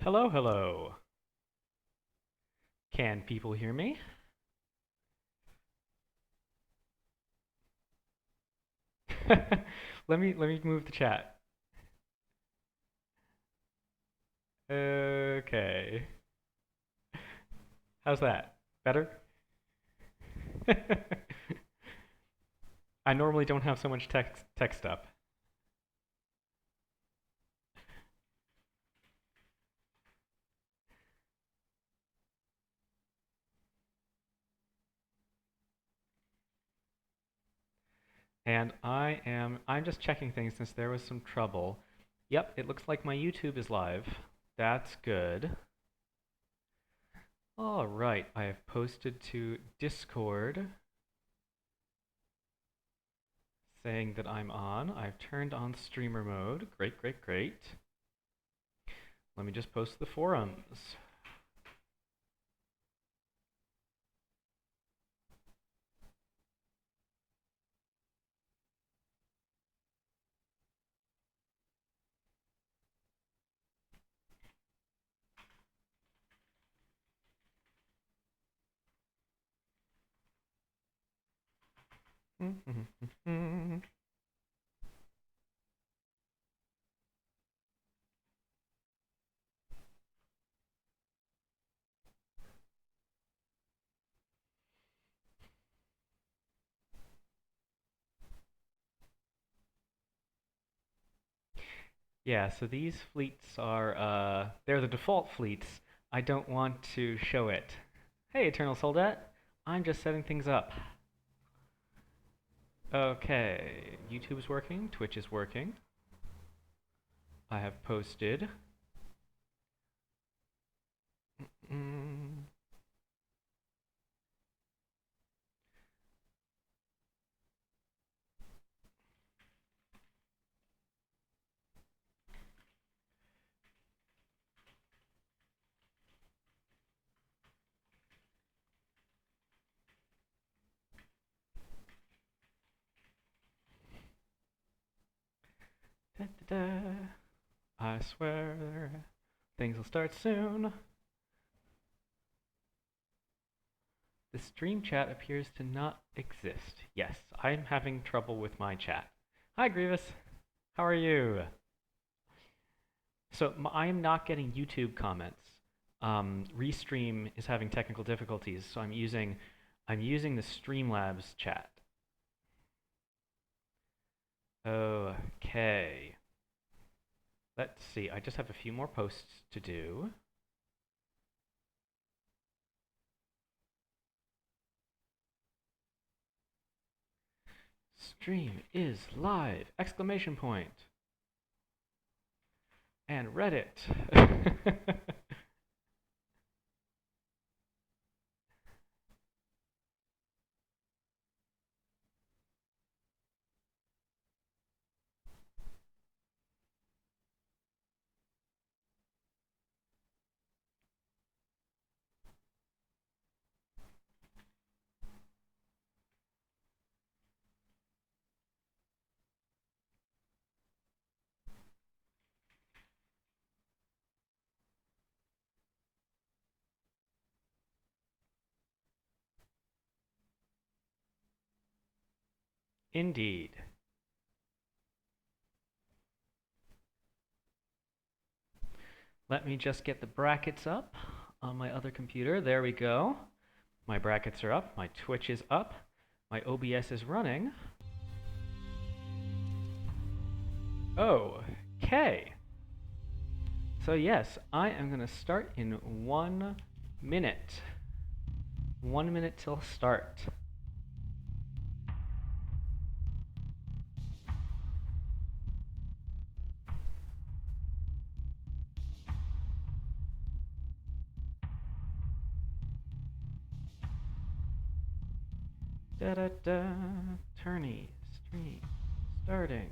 Hello, hello. Can people hear me? Let me move the chat. Okay. How's that? Better? I normally don't have so much text up. And I'm just checking things since there was some trouble. Yep, it looks like my YouTube is live. That's good. All right, I have posted to Discord saying that I'm on. I've turned on streamer mode. Great, great, great. Let me just post the forums. Yeah, so these fleets are, they're the default fleets. I don't want to show it. Hey, Eternal Soldat. I'm just setting things up. Okay, YouTube's working, Twitch is working. I have posted. Mm. Da, da, da. I swear things will start soon. The stream chat appears to not exist. Yes, I'm having trouble with my chat. Hi, Grievous. How are you? So I am not getting YouTube comments. Restream is having technical difficulties, so I'm using the Streamlabs chat. Okay. Let's see. I just have a few more posts to do. Stream is live! Exclamation point. And Reddit. Indeed. Let me just get the brackets up on my other computer. There we go. My brackets are up. My Twitch is up. My OBS is running. Okay. So yes, I am going to start in 1 minute. 1 minute till start. Da da da. Tourney. Stream. Starting.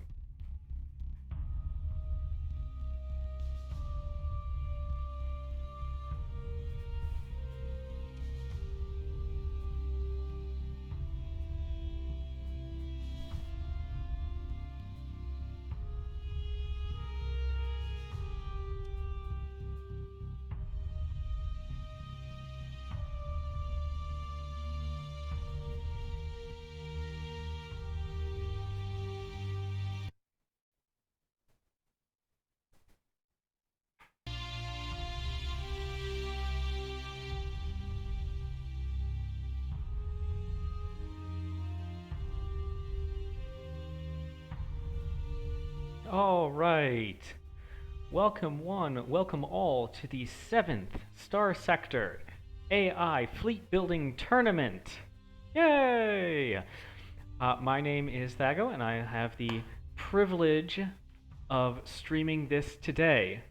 All right. Welcome one, welcome all to the 7th Starsector AI Fleet Building Tournament. Yay! My name is Thago, and I have the privilege of streaming this today.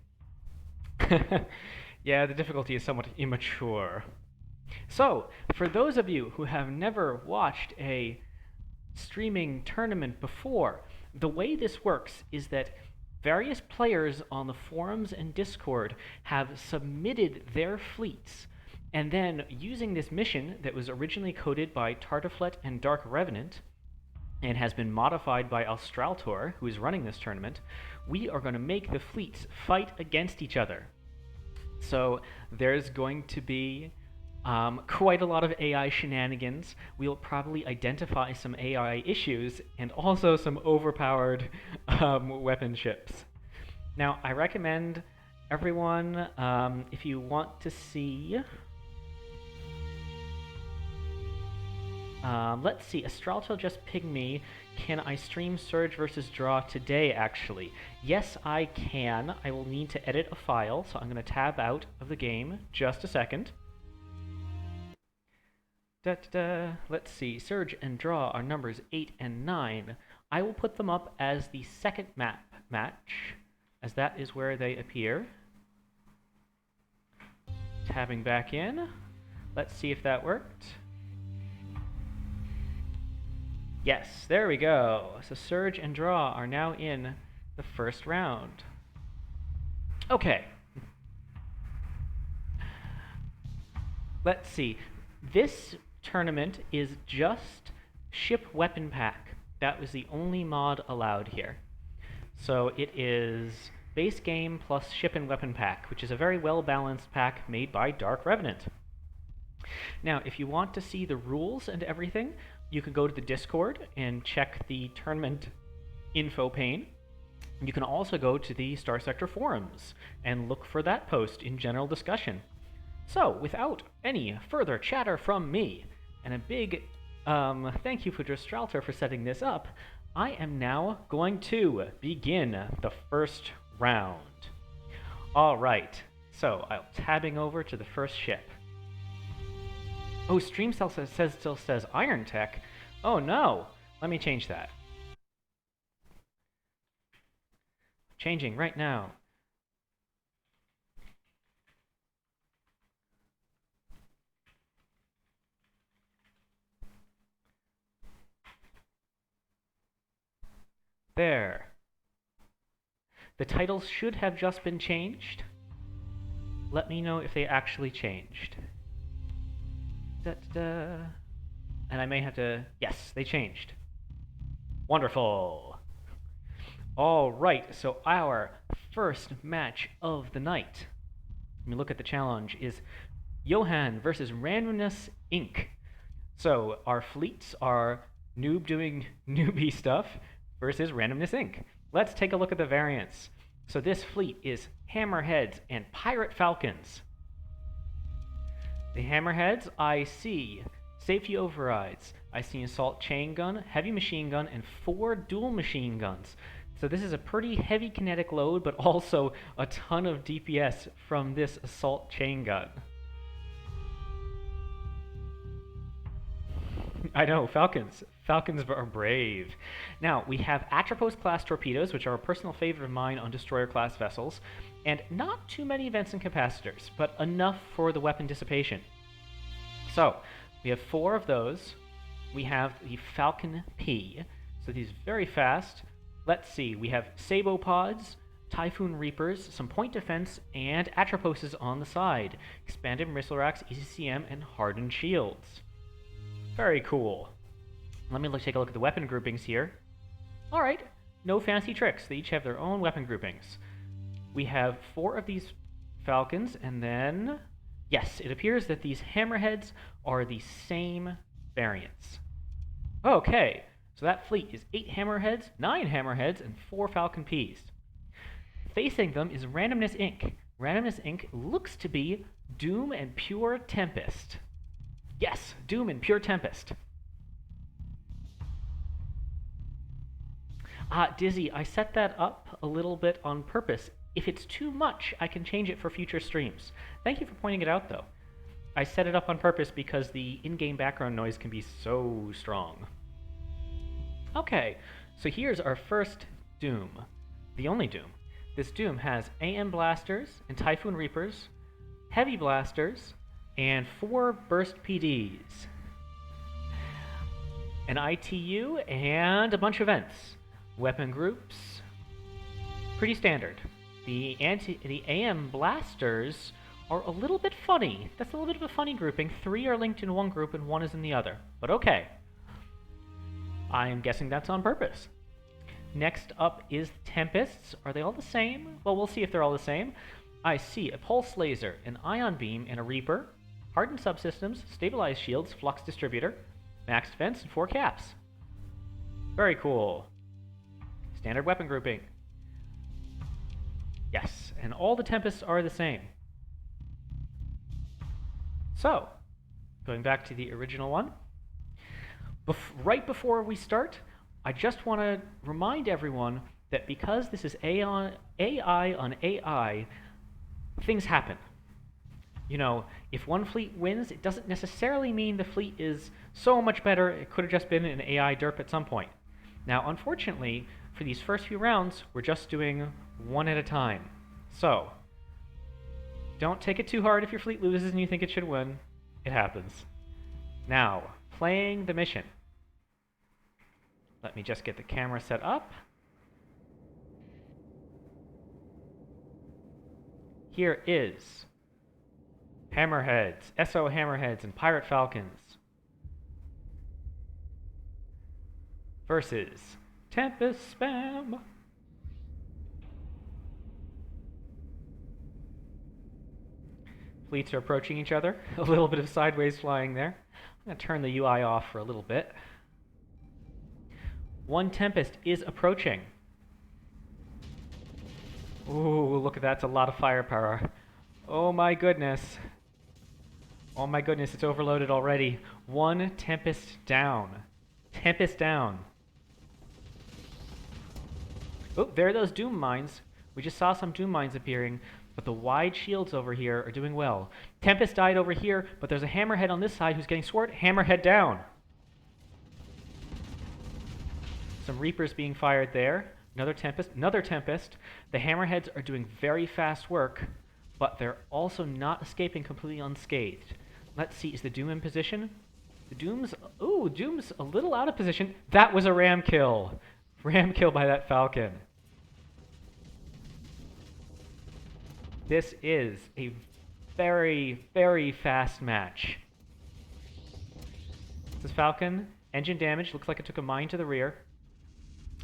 Yeah, the difficulty is somewhat immature. So, for those of you who have never watched a streaming tournament before, the way this works is that various players on the forums and Discord have submitted their fleets, and then using this mission that was originally coded by Tartaflet and Dark Revenant, and has been modified by Australtor, who is running this tournament, we are going to make the fleets fight against each other. So there's going to be quite a lot of AI shenanigans. We'll probably identify some AI issues and also some overpowered weapon ships. Now, I recommend everyone, if you want to see... let's see, Astralto just pinged me. Can I stream Serge versus Draw today, actually? Yes, I can. I will need to edit a file, so I'm going to tab out of the game. Just a second. Let's see, Serge and Draw are numbers 8 and 9. I will put them up as the second match, as that is where they appear. Tabbing back in. Let's see if that worked. Yes, there we go. So Serge and Draw are now in the first round. Okay. Let's see. This tournament is just ship weapon pack. That was the only mod allowed here. So it is base game plus ship and weapon pack, which is a very well-balanced pack made by Dark Revenant. Now, if you want to see the rules and everything, you can go to the Discord and check the tournament info pane. You can also go to the Starsector forums and look for that post in general discussion. So, without any further chatter from me, and a big thank you for Astraltor for setting this up, I am now going to begin the first round. Alright, so I'm tabbing over to the first ship. Oh, Stream still says Iron Tech. Oh no! Let me change that. Changing right now. There. The titles should have just been changed. Let me know if they actually changed. And I may have to... Yes, they changed. Wonderful. All right, so our first match of the night, let me look at the challenge, is Johan versus Randomness Inc. So our fleets are Noob doing newbie stuff versus Randomness Inc. Let's take a look at the variants. So this fleet is Hammerheads and Pirate Falcons. The Hammerheads, I see safety overrides, I see assault chain gun, heavy machine gun, and 4 dual machine guns. So this is a pretty heavy kinetic load, but also a ton of DPS from this assault chain gun. I know, Falcons. Falcons are brave. Now, we have Atropos-class torpedoes, which are a personal favorite of mine on destroyer-class vessels, and not too many events and capacitors, but enough for the weapon dissipation. So, we have 4 of those. We have the Falcon P, so these very fast. Let's see, we have Sabopods, Typhoon Reapers, some point defense, and Atroposes on the side. Expanded missile racks, ECCM, and hardened shields. Very cool. Let me take a look at the weapon groupings here. Alright, no fancy tricks. They each have their own weapon groupings. We have 4 of these Falcons, and then... Yes, it appears that these Hammerheads are the same variants. Okay, so that fleet is 8 Hammerheads, 9 Hammerheads, and 4 Falcon Ps. Facing them is Randomness Inc. Randomness Inc. looks to be Doom and Pure Tempest. Yes, Doom and Pure Tempest. Dizzy, I set that up a little bit on purpose. If it's too much, I can change it for future streams. Thank you for pointing it out, though. I set it up on purpose because the in-game background noise can be so strong. Okay, so here's our first Doom. The only Doom. This Doom has AM Blasters and Typhoon Reapers, Heavy Blasters, and 4 Burst PDs. An ITU and a bunch of vents. Weapon groups, pretty standard. The AM Blasters are a little bit funny. That's a little bit of a funny grouping. 3 are linked in one group and 1 is in the other. But okay. I am guessing that's on purpose. Next up is Tempests. Are they all the same? Well, we'll see if they're all the same. I see a Pulse Laser, an Ion Beam, and a Reaper. Hardened Subsystems, Stabilized Shields, Flux Distributor, Max Defense, and 4 Caps. Very cool. Standard weapon grouping. Yes, and all the Tempests are the same. So, going back to the original one, right before we start, I just want to remind everyone that because this is AI on AI, things happen. You know, if one fleet wins, it doesn't necessarily mean the fleet is so much better. It could have just been an AI derp at some point. Now, unfortunately, for these first few rounds, we're just doing one at a time. So, don't take it too hard if your fleet loses and you think it should win. It happens. Now, playing the mission. Let me just get the camera set up. Here is Hammerheads, SO Hammerheads, and Pirate Falcons versus Tempest Spam. Fleets are approaching each other. A little bit of sideways flying there. I'm going to turn the UI off for a little bit. One Tempest is approaching. Ooh, look at that. That's a lot of firepower. Oh my goodness. Oh my goodness, it's overloaded already. One Tempest down. Tempest down. Oh, there are those Doom mines. We just saw some Doom mines appearing, but the wide shields over here are doing well. Tempest died over here, but there's a Hammerhead on this side who's getting sword. Hammerhead down. Some Reapers being fired there. Another Tempest, another Tempest. The Hammerheads are doing very fast work, but they're also not escaping completely unscathed. Let's see, is the Doom in position? The Doom's, ooh, Doom's a little out of position. That was a ram kill. Ram kill by that Falcon. This is a very, very fast match. This is Falcon. Engine damage. Looks like it took a mine to the rear.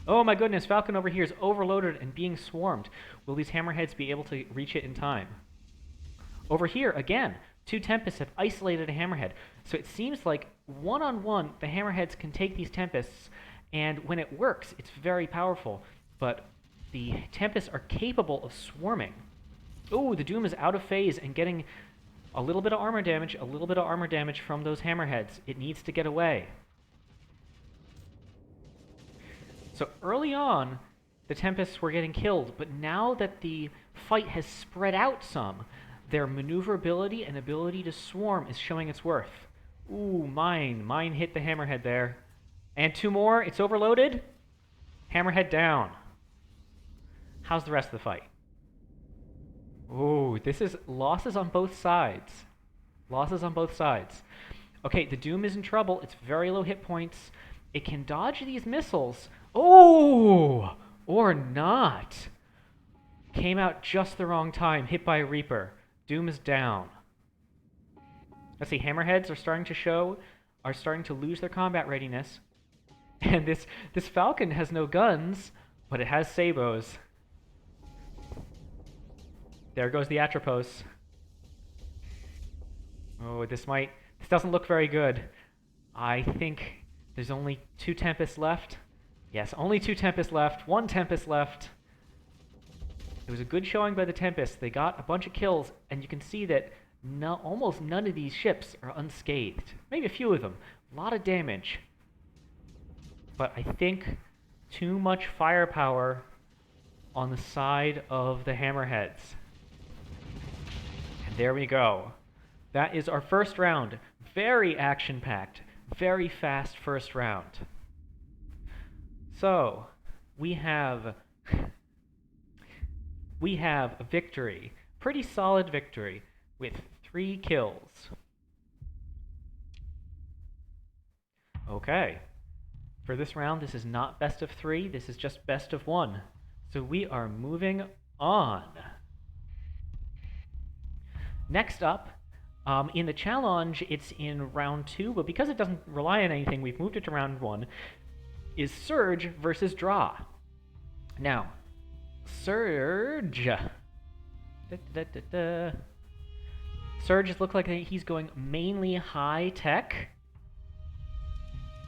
Oh my goodness, Falcon over here is overloaded and being swarmed. Will these Hammerheads be able to reach it in time? Over here, again, 2 Tempests have isolated a Hammerhead. So it seems like one-on-one, the Hammerheads can take these Tempests, and when it works, it's very powerful. But the Tempests are capable of swarming. Oh, the Doom is out of phase and getting a little bit of armor damage from those Hammerheads. It needs to get away. So early on, the Tempests were getting killed, but now that the fight has spread out some, their maneuverability and ability to swarm is showing its worth. Ooh, mine. Mine hit the Hammerhead there. And 2 more. It's overloaded. Hammerhead down. How's the rest of the fight? Ooh, this is losses on both sides. Losses on both sides. Okay, the Doom is in trouble. It's very low hit points. It can dodge these missiles. Oh! Or not. Came out just the wrong time. Hit by a Reaper. Doom is down. Let's see, Hammerheads are starting to lose their combat readiness. And this Falcon has no guns, but it has sabos. There goes the Atropos. Oh, this doesn't look very good. I think there's only 2 Tempests left. Yes, only 2 Tempests left. 1 Tempest left. It was a good showing by the Tempest. They got a bunch of kills, and you can see that almost none of these ships are unscathed. Maybe a few of them. A lot of damage. But I think too much firepower on the side of the Hammerheads. And there we go. That is our first round. Very action-packed, very fast first round. So, we have a victory. Pretty solid victory with 3 kills. Okay. For this round, this is not best of 3, this is just best of 1. So we are moving on. Next up, in the challenge, it's in round 2, but because it doesn't rely on anything, we've moved it to round 1, is Serge versus Draw. Now, Serge... Serge looks like he's going mainly high tech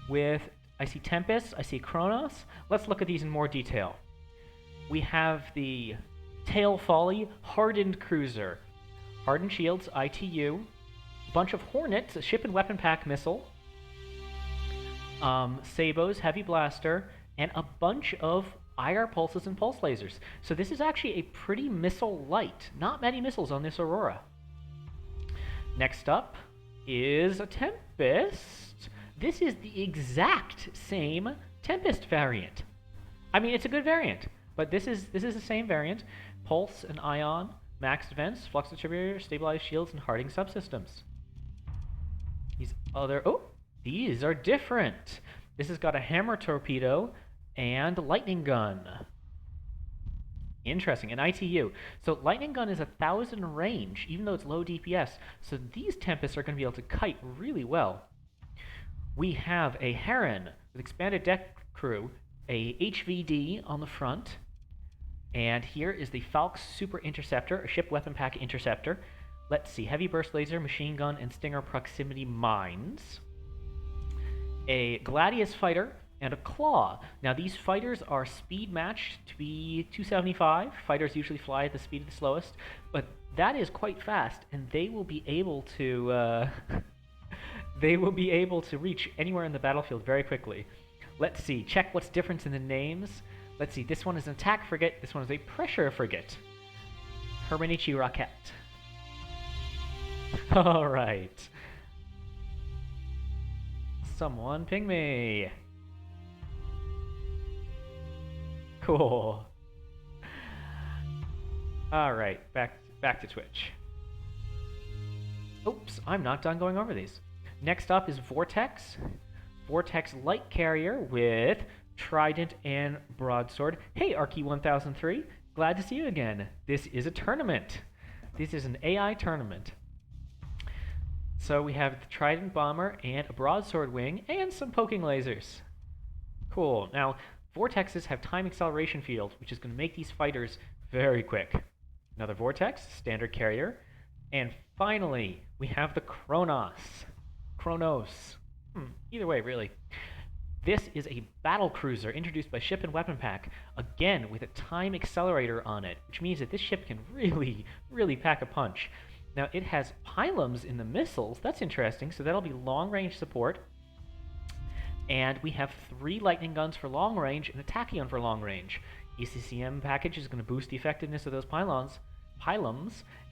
with, I see Tempest, I see Chronos. Let's look at these in more detail. We have the Tail Folly Hardened Cruiser, Hardened Shields, ITU, bunch of Hornets, a ship and weapon pack missile, Sabos, Heavy Blaster, and a bunch of IR pulses and pulse lasers. So this is actually a pretty missile light. Not many missiles on this Aurora. Next up is a Tempest. This is the exact same Tempest variant. I mean, it's a good variant, but this is the same variant. Pulse and ion, maxed vents, flux distributor, stabilized shields, and hardening subsystems. These are different. This has got a hammer torpedo and lightning gun. Interesting, an ITU. So lightning gun is 1,000 range, even though it's low DPS. So these Tempests are going to be able to kite really well. We have a Heron with expanded deck crew, a HVD on the front, and here is the Falx Super Interceptor, a ship weapon pack interceptor. Let's see, heavy burst laser, machine gun, and Stinger proximity mines. A Gladius fighter and a Claw. Now these fighters are speed matched to be 275. Fighters usually fly at the speed of the slowest, but that is quite fast, and they will be able to reach anywhere in the battlefield very quickly. Let's see, check what's different in the names. Let's see, this one is an attack frigate, this one is a pressure frigate. Hermanichi Rocket. Alright. Someone ping me. Cool. Alright, back to Twitch. Oops, I'm not done going over these. Next up is Vortex. Vortex Light Carrier with Trident and Broadsword. Hey, Arky1003, glad to see you again. This is a tournament. This is an AI tournament. So we have the Trident Bomber and a Broadsword Wing and some poking lasers. Cool. Now, Vortexes have time acceleration field, which is going to make these fighters very quick. Another Vortex, standard carrier. And finally, we have the Chronos. Either way, really. This is a battle cruiser introduced by Ship and Weapon Pack, again with a time accelerator on it, which means that this ship can really, really pack a punch. Now, it has pylons in the missiles. That's interesting, so that'll be long-range support. And we have 3 lightning guns for long range and a tachyon for long range. ECCM package is going to boost the effectiveness of those pylons,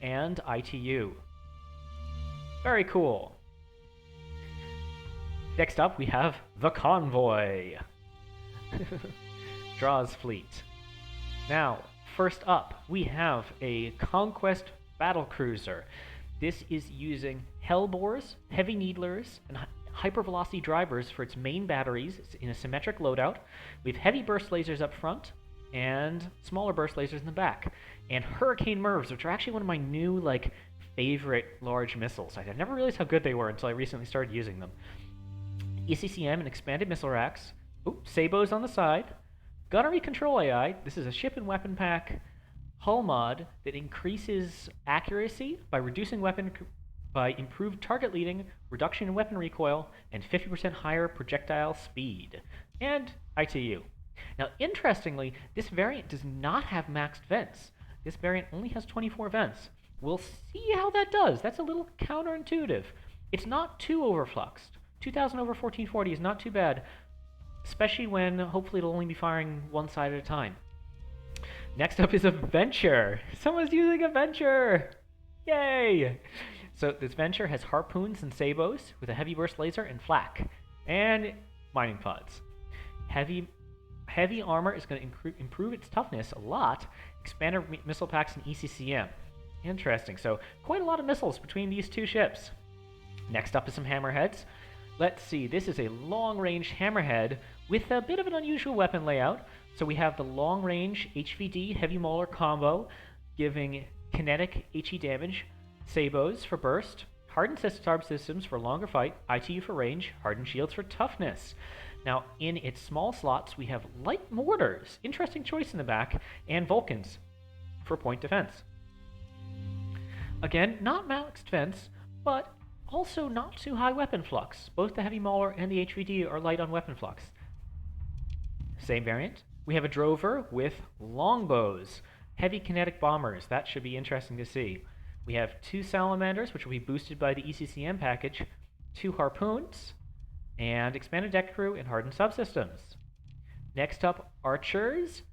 and ITU. Very cool. Next up, we have the Convoy. Draw's fleet. Now, first up, we have a Conquest battlecruiser. This is using Hellbores, Heavy Needlers, and hypervelocity drivers for its main batteries. It's in a symmetric loadout. We have heavy burst lasers up front and smaller burst lasers in the back. And Hurricane MIRVs, which are actually one of my new favorite large missiles. I never realized how good they were until I recently started using them. ECCM and expanded missile racks. Sabos on the side. Gunnery control AI. This is a ship and weapon pack hull mod that increases accuracy by reducing by improved target leading, reduction in weapon recoil, and 50% higher projectile speed. And ITU. Now, interestingly, this variant does not have maxed vents. This variant only has 24 vents. We'll see how that does. That's a little counterintuitive. It's not too overfluxed. 2000 over 1440 is not too bad. especially when hopefully it'll only be firing one side at a time. Next up is a Venture. Someone's using a Venture! Yay! So this Venture has Harpoons and Sabos with a heavy burst laser and flak, and mining pods. Heavy armor is going to improve its toughness a lot. Expanded missile packs and ECCM. Interesting. So quite a lot of missiles between these two ships. Next up is some Hammerheads. Let's see. This is a long-range Hammerhead with a bit of an unusual weapon layout. So we have the long-range HVD Heavy Mauler combo, giving kinetic HE damage, Sabos for burst, hardened Starb systems for longer fight, ITU for range, hardened shields for toughness. Now, in its small slots, we have light mortars, interesting choice in the back, and Vulcans for point defense. Again, not max defense, but also not too high weapon flux. Both the Heavy Mauler and the HVD are light on weapon flux. Same variant. We have a Drover with longbows, heavy kinetic bombers. That should be interesting to see. We have 2 Salamanders, which will be boosted by the ECCM package, 2 Harpoons, and expanded deck crew and hardened subsystems. Next up, Archers.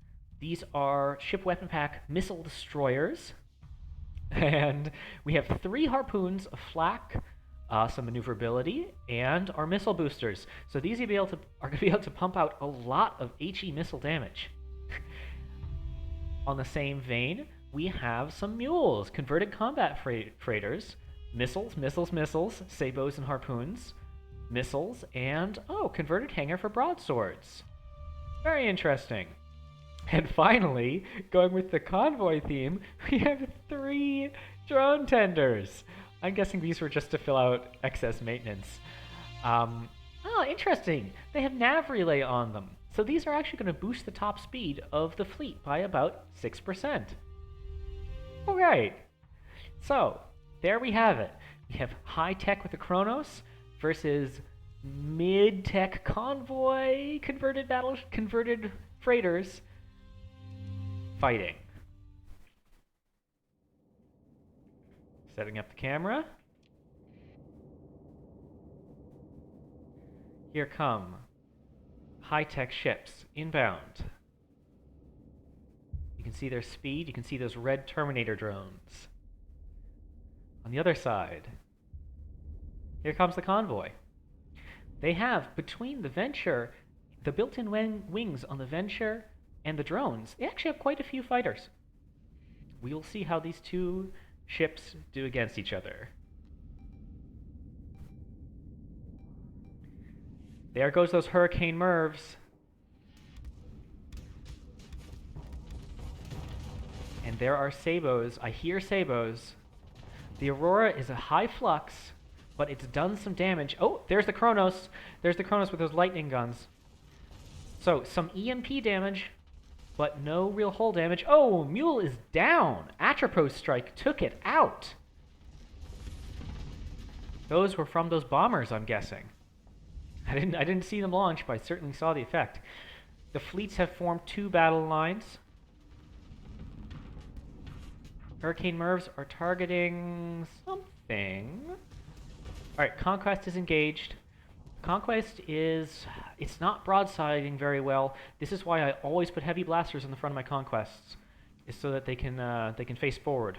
These are ship weapon pack missile destroyers. And we have 3 Harpoons, a flak, some maneuverability, and our missile boosters. So these are going to be able to pump out a lot of HE missile damage. On the same vein, we have some mules, converted combat freighters, missiles, sabos and harpoons, missiles, and, converted hangar for broadswords. Very interesting. And finally, going with the convoy theme, we have 3 drone tenders. I'm guessing these were just to fill out excess maintenance. Interesting. They have nav relay on them. So these are actually going to boost the top speed of the fleet by about 6%. Alright, so there we have it. We have high tech with the Chronos versus mid-tech convoy converted freighters fighting. Setting up the camera. Here come high-tech ships inbound. You can see their speed. You can see those red Terminator drones. On the other side, here comes the convoy. They have, between the Venture, the built-in wings on the Venture and the drones, they actually have quite a few fighters. We will see how these two ships do against each other. There goes those Hurricane Mervs. And there are Sabos. I hear Sabos. The Aurora is a high flux, but it's done some damage. Oh, there's the Chronos. There's the Chronos with those lightning guns. So, some EMP damage, but no real hull damage. Oh, Mule is down. Atropos strike took it out. Those were from those bombers, I'm guessing. I didn't see them launch, but I certainly saw the effect. The fleets have formed 2 battle lines. Hurricane Mervs are targeting something. Alright, Conquest is engaged. Conquest is... it's not broadsiding very well. This is why I always put heavy blasters in the front of my Conquests, is so that they can face forward.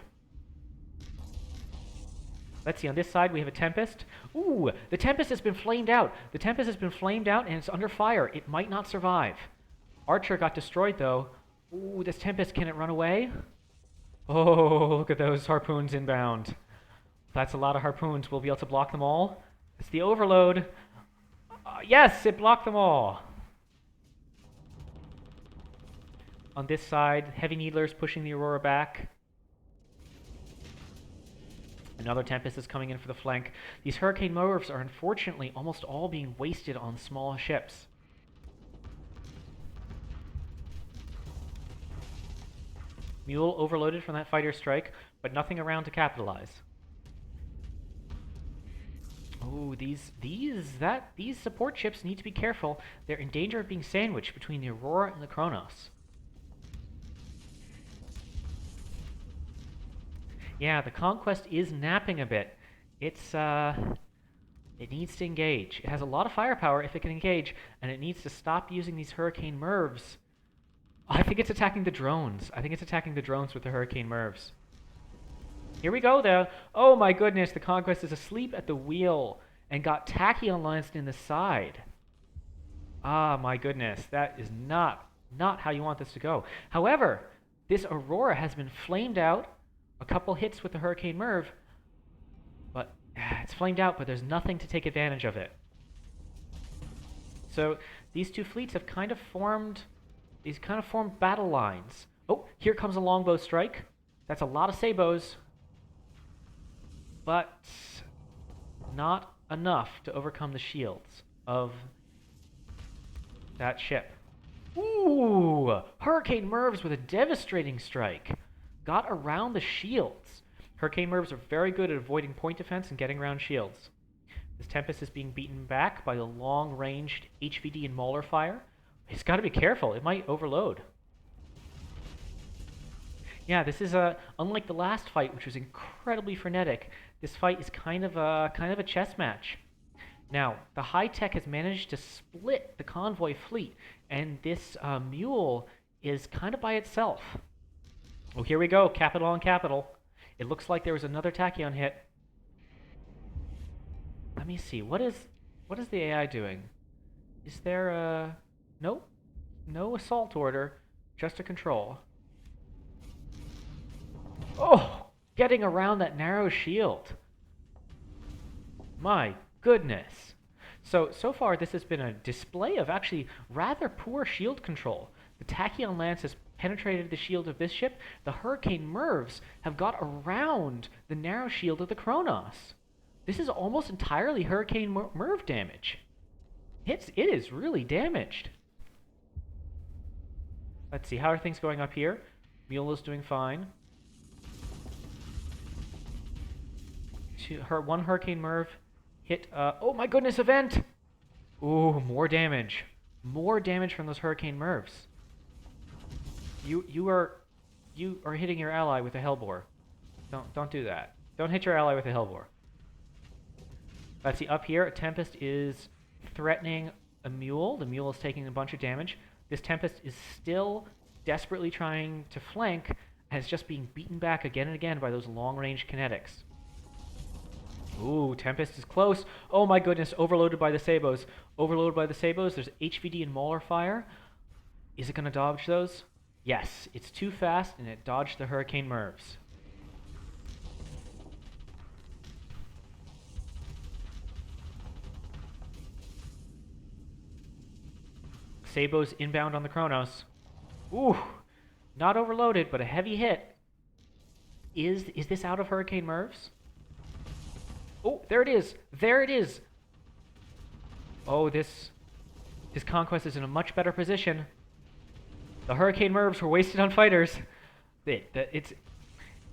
Let's see, on this side we have a Tempest. Ooh, the Tempest has been flamed out. The Tempest has been flamed out and it's under fire. It might not survive. Archer got destroyed though. Ooh, this Tempest, can it run away? Oh, look at those Harpoons inbound. That's a lot of Harpoons. We'll be able to block them all. It's the Overload. Yes, it blocked them all. On this side, Heavy Needlers pushing the Aurora back. Another Tempest is coming in for the flank. These Hurricane Mervs are unfortunately almost all being wasted on small ships. Mule overloaded from that fighter strike, but nothing around to capitalize. Oh, these support ships need to be careful. They're in danger of being sandwiched between the Aurora and the Chronos. Yeah, the Conquest is napping a bit. It's It needs to engage. It has a lot of firepower if it can engage, and it needs to stop using these Hurricane Mervs. I think it's attacking the drones. I think it's attacking the drones with the Hurricane Mervs. Here we go, though. Oh my goodness, the Conquest is asleep at the wheel and got Tachyon lanced in the side. Ah, my goodness, that is not how you want this to go. However, this Aurora has been flamed out. A couple hits with the Hurricane Merv, but it's flamed out, but there's nothing to take advantage of it. So these two fleets have kind of formed battle lines. Oh, here comes a longbow strike. That's a lot of sabots, but not enough to overcome the shields of that ship. Ooh! Hurricane Mervs with a devastating strike. Got around the shields. Hurricane Mervs are very good at avoiding point defense and getting around shields. This Tempest is being beaten back by the long-ranged HVD and Mauler fire. He's got to be careful. It might overload. Yeah, this is unlike the last fight, which was incredibly frenetic. This fight is kind of a chess match. Now, the high-tech has managed to split the convoy fleet, and this mule is kind of by itself. Oh, here we go. Capital on capital. It looks like there was another Tachyon hit. Let me see. What is the AI doing? Is there a... Nope. No assault order. Just a control. Oh! Getting around that narrow shield. My goodness. So far this has been a display of actually rather poor shield control. The Tachyon Lance has penetrated the shield of this ship. The Hurricane Mervs have got around the narrow shield of the Chronos. This is almost entirely Hurricane Merv damage. It is really damaged. Let's see, how are things going up here? Mule is doing fine. One Hurricane Merv hit, oh my goodness, event! Ooh, more damage. More damage from those Hurricane Mervs. You are hitting your ally with a Hellbore. Don't do that. Don't hit your ally with a Hellbore. Let's see, up here, a Tempest is threatening a Mule. The Mule is taking a bunch of damage. This Tempest is still desperately trying to flank, and is just being beaten back again and again by those long-range kinetics. Ooh, Tempest is close. Oh my goodness, overloaded by the Sabos. Overloaded by the Sabos. There's HVD and Mauler fire. Is it going to dodge those? Yes, it's too fast, and it dodged the Hurricane Mervs. Sabos inbound on the Chronos. Ooh, not overloaded, but a heavy hit. Is this out of Hurricane Mervs? Oh, there it is. There it is. Oh, this Conquest is in a much better position. The Hurricane Mervs were wasted on fighters. It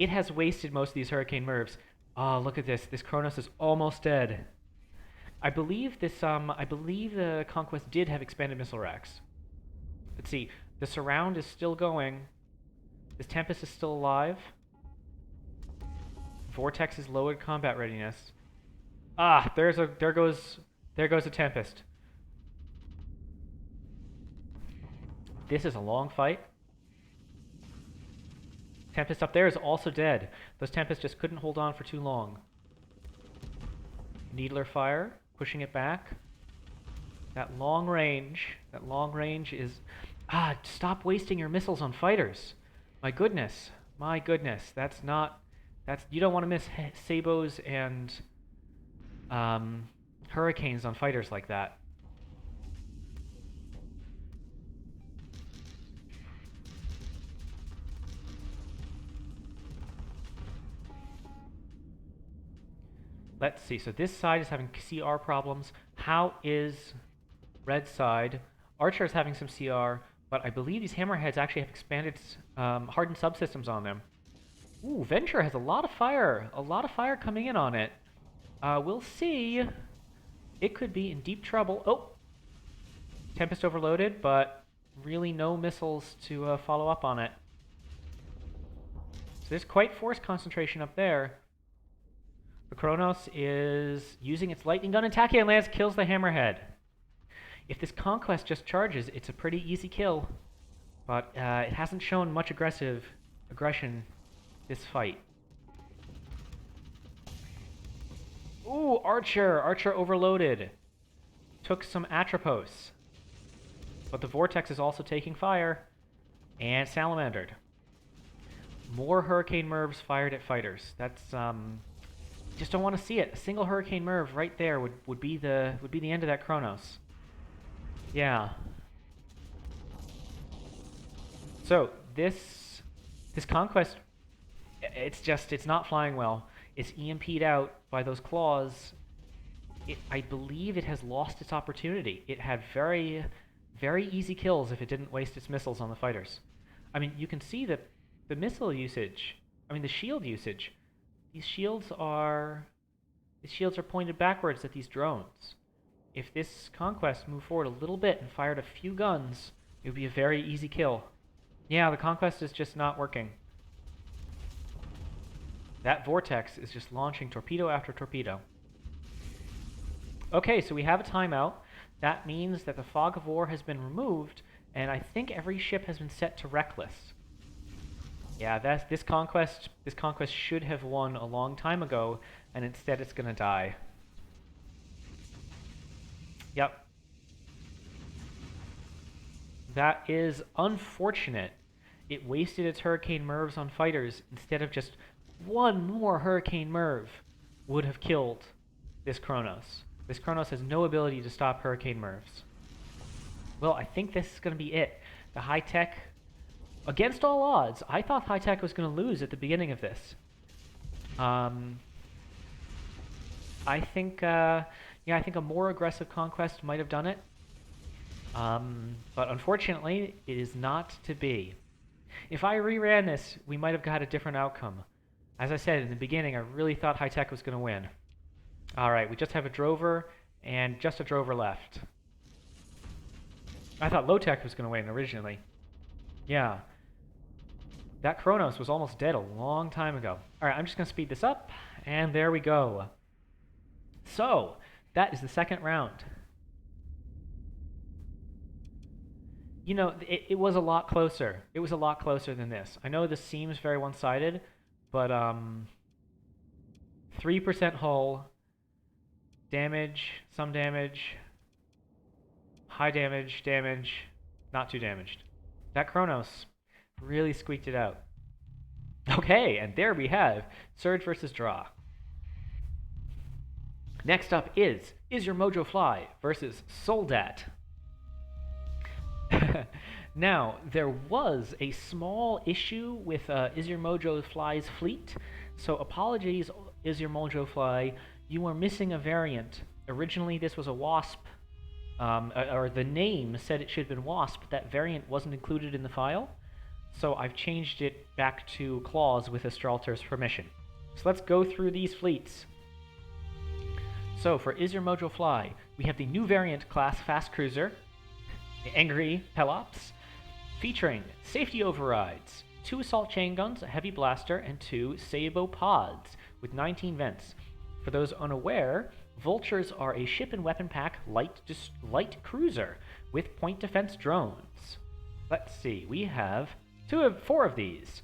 has wasted most of these Hurricane Mervs. Oh, look at this. This Chronos is almost dead. I believe the Conquest did have expanded missile racks. Let's see. The surround is still going. This Tempest is still alive. Vortex is lowered combat readiness. Ah, there goes a Tempest. This is a long fight. Tempest up there is also dead. Those Tempests just couldn't hold on for too long. Needler fire, pushing it back. That long range is... Ah, stop wasting your missiles on fighters. My goodness. You don't want to miss Sabos and Hurricanes on fighters like that. Let's see, so this side is having CR problems. How is red side? Archer is having some CR, but I believe these Hammerheads actually have expanded hardened subsystems on them. Ooh, Venture has a lot of fire coming in on it. We'll see. It could be in deep trouble. Oh! Tempest overloaded, but really no missiles to follow up on it. So there's quite force concentration up there. The Chronos is using its lightning gun, and Tachyon Lance kills the Hammerhead. If this Conquest just charges, it's a pretty easy kill. But it hasn't shown much aggression this fight. Ooh, Archer! Archer overloaded. Took some Atropos. But the Vortex is also taking fire. And Salamandered. More Hurricane Mervs fired at fighters. That's, just don't want to see it. A single Hurricane Merv right there would be the end of that Chronos. Yeah. So, this Conquest, it's not flying well. It's EMP'd out by those claws. I believe it has lost its opportunity. It had very, very easy kills if it didn't waste its missiles on the fighters. I mean, you can see that the missile usage, the shield usage, these shields are pointed backwards at these drones. If this Conquest moved forward a little bit and fired a few guns, it would be a very easy kill. Yeah, the Conquest is just not working. That Vortex is just launching torpedo after torpedo. Okay, so we have a timeout. That means that the Fog of War has been removed, and I think every ship has been set to Reckless. Yeah, this Conquest should have won a long time ago, and instead it's gonna die. Yep. That is unfortunate. It wasted its Hurricane Mervs on fighters instead of just one more Hurricane Merv would have killed this Chronos. This Chronos has no ability to stop Hurricane Mervs. Well, I think this is going to be it. The high-tech, against all odds, I thought high-tech was going to lose at the beginning of this. I think a more aggressive Conquest might have done it. But unfortunately, it is not to be. If I reran this, we might have got a different outcome. As I said in the beginning, I really thought high-tech was going to win. Alright, we just have a drover, and just a drover left. I thought low-tech was going to win originally. Yeah. That Chronos was almost dead a long time ago. Alright, I'm just going to speed this up, and there we go. So, that is the second round. You know, it was a lot closer. It was a lot closer than this. I know this seems very one-sided, but 3% hull, damage, some damage, high damage, not too damaged. That Chronos really squeaked it out. Okay, and there we have Serge versus Draw. Next up is Your Mojo Fly versus Soldat. Now, there was a small issue with Is Your Mojo Fly's fleet, so apologies, Is Your Mojo Fly, you are missing a variant. Originally, this was a Wasp, or the name said it should have been Wasp, but that variant wasn't included in the file, so I've changed it back to Claws with Astralter's permission. So let's go through these fleets. So for Is Your Mojo Fly, we have the new variant class Fast Cruiser, the Angry Pelops, featuring safety overrides, 2 assault chain guns, a heavy blaster, and 2 Sabo pods with 19 vents. For those unaware, Vultures are a ship and weapon pack light cruiser with point defense drones. Let's see, we have 4 of these.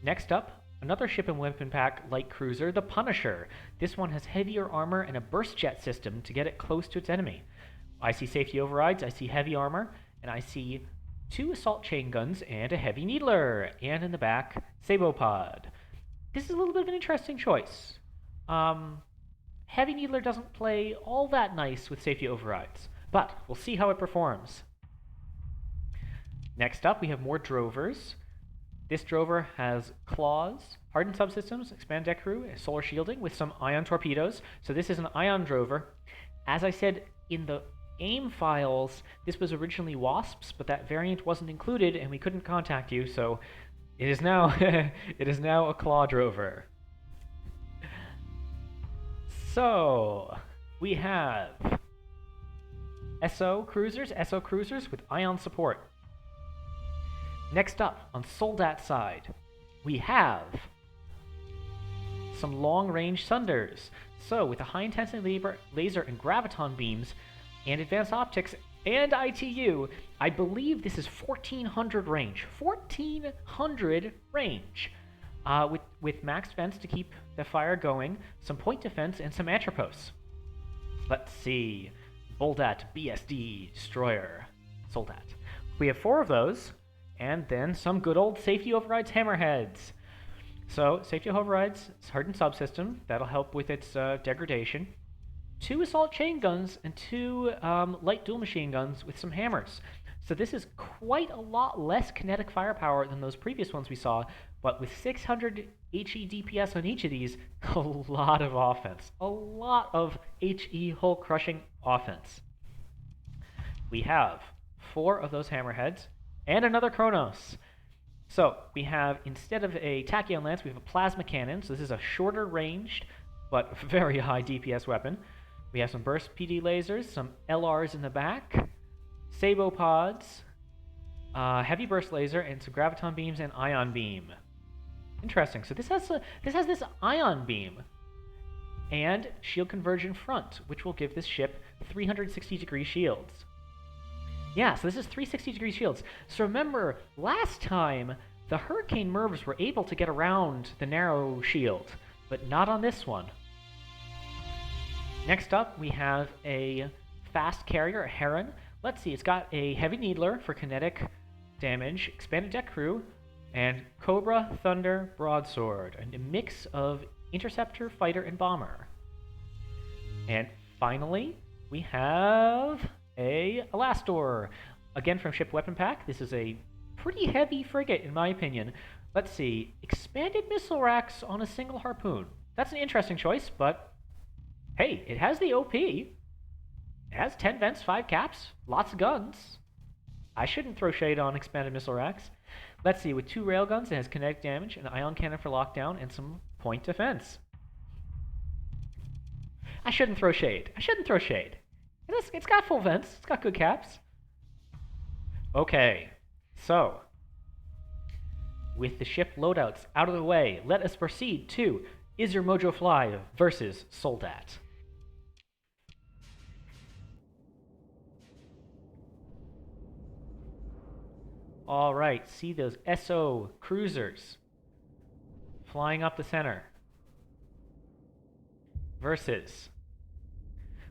Next up, another ship and weapon pack light cruiser, the Punisher. This one has heavier armor and a burst jet system to get it close to its enemy. I see safety overrides, I see heavy armor, and I see 2 assault chain guns and a heavy needler, and in the back, Sabo pod. This is a little bit of an interesting choice. Heavy needler doesn't play all that nice with safety overrides, but we'll see how it performs. Next up, we have more drovers. This drover has claws, hardened subsystems, expand deck crew, and solar shielding with some ion torpedoes. So this is an ion drover. As I said in the AIM files, this was originally Wasps, but that variant wasn't included, and we couldn't contact you, so it is now it is now a claw drover. So we have SO cruisers with ion support. Next up, on Soldat side, we have some long-range Sunders. So, with the high-intensity laser and graviton beams, and advanced optics, and ITU, I believe this is 1400 range. 1400 range! With max vents to keep the fire going, some point defense, and some Atropos. Let's see. Boldat BSD Destroyer. Soldat. We have 4 of those, and then some good old safety overrides Hammerheads. So, safety overrides, hardened subsystem, that'll help with its degradation. 2 assault chain guns, and 2 light dual machine guns with some hammers. So this is quite a lot less kinetic firepower than those previous ones we saw, but with 600 HE DPS on each of these, a lot of offense. A lot of HE hull-crushing offense. We have 4 of those Hammerheads, and another Chronos. So, we have, instead of a Tachyon Lance, we have a Plasma Cannon, so this is a shorter ranged, but very high DPS weapon. We have some Burst PD lasers, some LRs in the back, Sabo Pods, Heavy Burst Laser, and some Graviton Beams and Ion Beam. Interesting, so this has this Ion Beam, and Shield Conversion Front, which will give this ship 360-degree shields. Yeah, so this is 360-degree shields. So remember, last time, the Hurricane Mervs were able to get around the narrow shield, but not on this one. Next up, we have a fast carrier, a Heron. Let's see, it's got a Heavy Needler for kinetic damage, expanded deck crew, and Cobra, Thunder, Broadsword, and a mix of Interceptor, Fighter, and Bomber. And finally, we have a Elastor, again from Ship Weapon Pack. This is a pretty heavy frigate, in my opinion. Let's see, expanded missile racks on a single Harpoon. That's an interesting choice, but hey, it has the OP. It has 10 vents, 5 caps, lots of guns. I shouldn't throw shade on expanded missile racks. Let's see, with 2 railguns, it has kinetic damage, an ion cannon for lockdown, and some point defense. I shouldn't throw shade. It's got full vents. It's got good caps. Okay, so with the ship loadouts out of the way, let us proceed to Is Your Mojo Fly versus Soldat. All right, see those SO cruisers flying up the center versus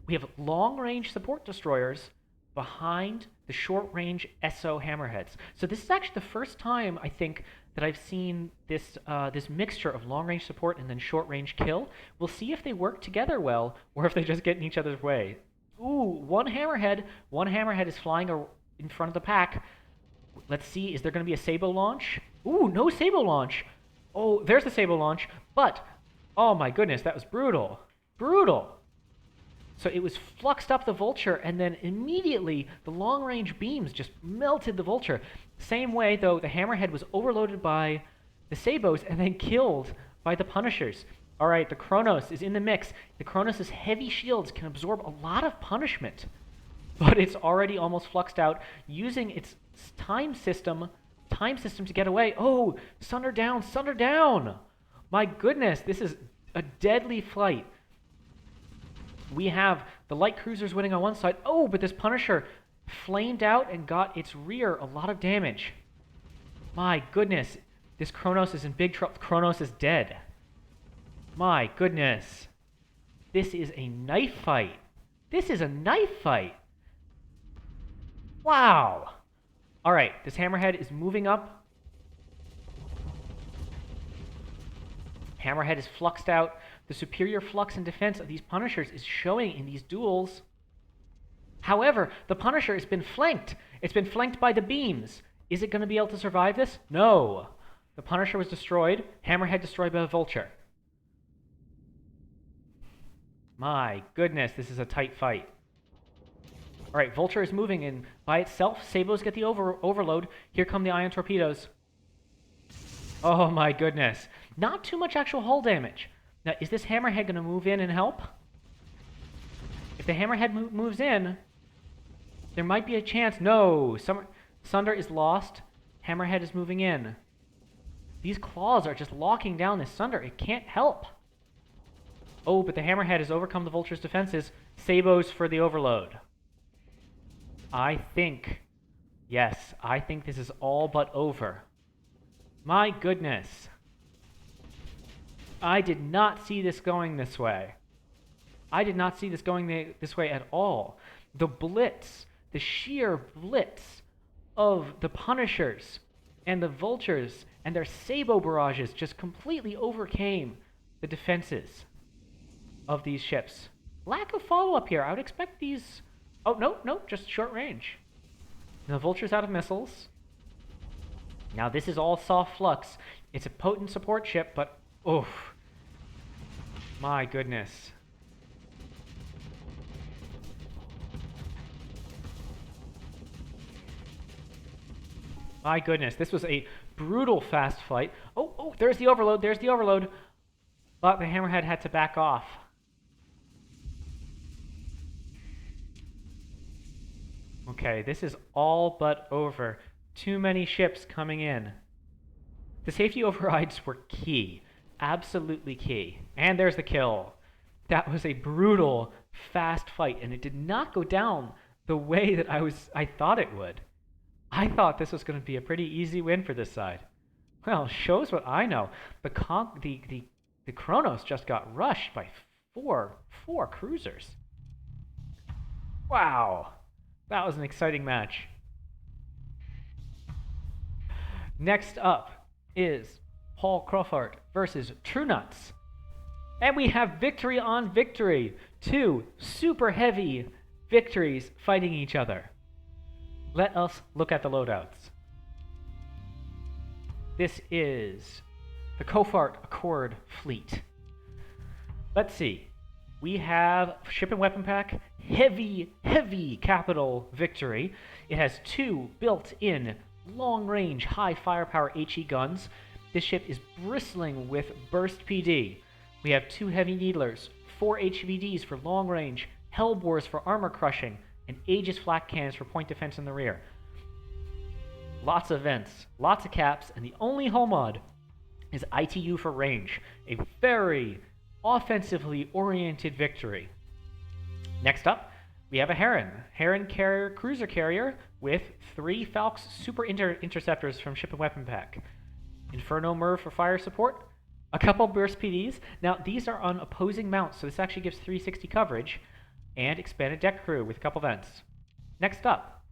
we have long-range support destroyers behind the short-range SO Hammerheads. So this is actually the first time, I think, that I've seen this this mixture of long-range support and then short-range kill. We'll see if they work together well, or if they just get in each other's way. Ooh, one Hammerhead is flying in front of the pack. Let's see, is there going to be a Sabo launch? Ooh, no Sabo launch. Oh, there's the Sabo launch, but, oh my goodness, that was brutal. Brutal. So it was fluxed up the Vulture, and then immediately the long-range beams just melted the Vulture. Same way, though, the Hammerhead was overloaded by the Sabos and then killed by the Punishers. All right, the Chronos is in the mix. The Chronos' heavy shields can absorb a lot of punishment, but it's already almost fluxed out, using its time system to get away. Oh, Sunder down, Sunder down! My goodness, this is a deadly flight. We have the light cruisers winning on one side. Oh, but this Punisher flamed out and got its rear a lot of damage. My goodness, this Chronos is in big trouble. Chronos is dead. My goodness. This is a knife fight. This is a knife fight. Wow. All right, this Hammerhead is moving up. Hammerhead is fluxed out. The superior flux and defense of these Punishers is showing in these duels. However, the Punisher has been flanked. It's been flanked by the beams. Is it going to be able to survive this? No. The Punisher was destroyed. Hammerhead destroyed by the Vulture. My goodness, this is a tight fight. All right, Vulture is moving in by itself. Sabos get the overload. Here come the ion torpedoes. Oh my goodness. Not too much actual hull damage. Now, is this Hammerhead going to move in and help? If the Hammerhead moves in, there might be a chance. No, Sunder is lost. Hammerhead is moving in. These claws are just locking down this Sunder. It can't help. Oh, but the Hammerhead has overcome the Vulture's defenses. Sabos for the overload. I think this is all but over. My goodness. I did not see this going this way. I did not see this going this way at all. The blitz, the sheer blitz of the Punishers and the Vultures and their Sabo barrages just completely overcame the defenses of these ships. Lack of follow-up here. I would expect these... Oh, no, just short range. The Vulture's out of missiles. Now, this is all soft flux. It's a potent support ship, but... oof. My goodness. My goodness, this was a brutal fast fight. Oh, there's the overload, But the Hammerhead had to back off. Okay, this is all but over. Too many ships coming in. The safety overrides were key. Absolutely key. And there's the kill. That was a brutal, fast fight, and it did not go down the way that I thought it would. I thought this was going to be a pretty easy win for this side. Well, shows what I know. The Chronos just got rushed by four cruisers. Wow. That was an exciting match. Next up is Paul Crawford versus True Nuts. And we have victory on victory. 2 super heavy victories fighting each other. Let us look at the loadouts. This is the Cofart Accord fleet. Let's see. We have ship and weapon pack, heavy capital victory. It has 2 built-in long-range, high firepower HE guns. This ship is bristling with burst PD. We have 2 heavy needlers, 4 HVDs for long-range, hellbores for armor crushing, and Aegis flak cannons for point defense in the rear. Lots of vents, lots of caps, and the only hull mod is ITU for range. A very offensively oriented victory. Next up, we have a Heron carrier, cruiser carrier with 3 Falx super interceptors from ship and weapon pack. Inferno Merv for fire support, a couple burst PDs. Now, these are on opposing mounts, so this actually gives 360 coverage, and expanded deck crew with a couple vents. Next up,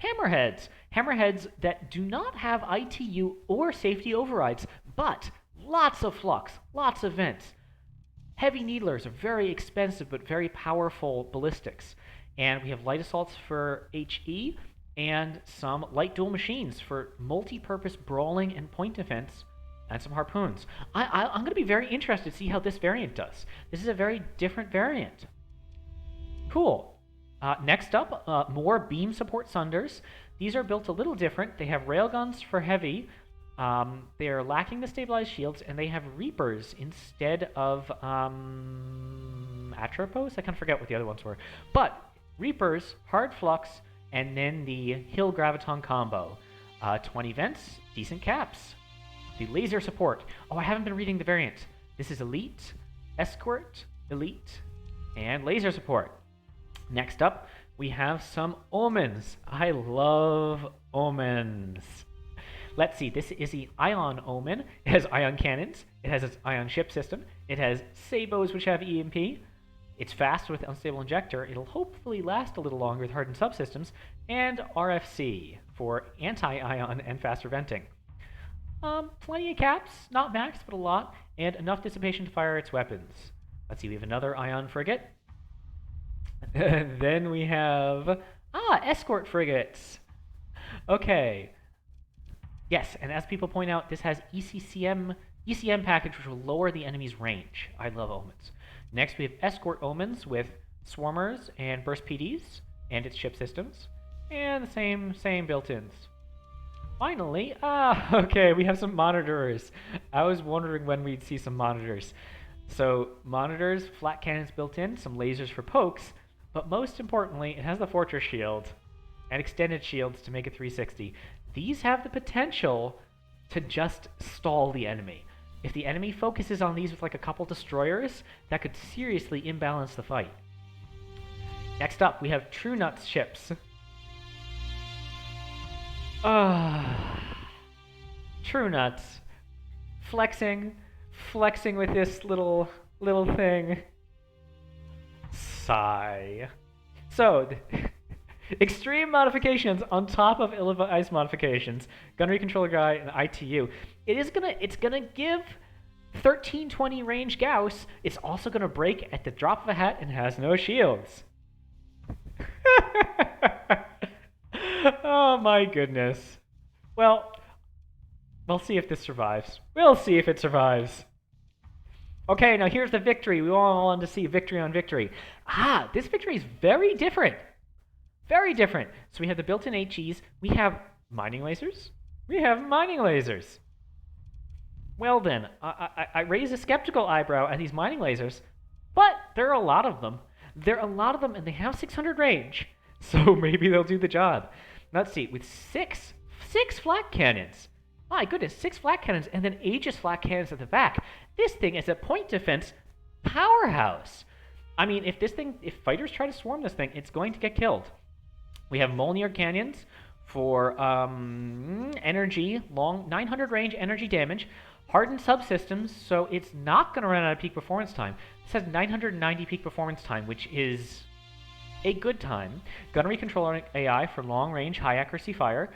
Hammerheads. Hammerheads that do not have ITU or safety overrides, but lots of flux, lots of vents. Heavy needlers are very expensive but very powerful ballistics. And we have light assaults for HE and some light dual machines for multi-purpose brawling and point defense, and some harpoons. I'm going to be very interested to see how this variant does. This is a very different variant. Cool. Next up, more beam support Sunders. These are built a little different. They have railguns for heavy. They are lacking the stabilized shields, and they have Reapers instead of Atropos? I kind of forget what the other ones were. But Reapers, hard flux, and then the Hill Graviton combo. 20 vents, decent caps. The laser support. Oh, I haven't been reading the variant. This is Elite, Escort, Elite, and laser support. Next up, we have some Omens. I love Omens. Let's see, this is the Ion Omen. It has ion cannons. It has its ion ship system. It has Sabos, which have EMP. It's fast with unstable injector. It'll hopefully last a little longer with hardened subsystems. And RFC for anti-ion and faster venting. Plenty of caps, not max, but a lot, and enough dissipation to fire its weapons. Let's see, we have another ion frigate. Then we have escort frigates. Okay. Yes, and as people point out, this has ECM package, which will lower the enemy's range. I love Omens. Next, we have escort Omens with swarmers and burst PDs and its ship systems, and the same built-ins. Finally, okay, we have some monitors. I was wondering when we'd see some monitors. So monitors, flat cannons built in, some lasers for pokes, but most importantly, it has the Fortress Shield and extended shields to make it 360. These have the potential to just stall the enemy. If the enemy focuses on these with like a couple destroyers, that could seriously imbalance the fight. Next up, we have True Nuts ships. True Nuts. Flexing with this little thing. Sigh. So, extreme modifications on top of ill-advised modifications. Gunnery controller guy and ITU. It's gonna give 1320 range Gauss. It's also gonna break at the drop of a hat and has no shields. Oh my goodness. Well, we'll see if this survives. We'll see if it survives. Okay, now here's the victory. We all want to see victory on victory. This victory is very different. Very different. So we have the built-in HEs. We have mining lasers. We have mining lasers. Well then, I raise a skeptical eyebrow at these mining lasers, but there are a lot of them. There are a lot of them, and they have 600 range. So maybe they'll do the job. Let's see, with six flak cannons. My goodness, 6 flak cannons, and then Aegis flak cannons at the back. This thing is a point defense powerhouse. I mean, if fighters try to swarm this thing, it's going to get killed. We have Molnir cannons for energy, long 900 range energy damage, hardened subsystems, so it's not going to run out of peak performance time. This has 990 peak performance time, which is a good time. Gunnery controller AI for long range, high accuracy fire.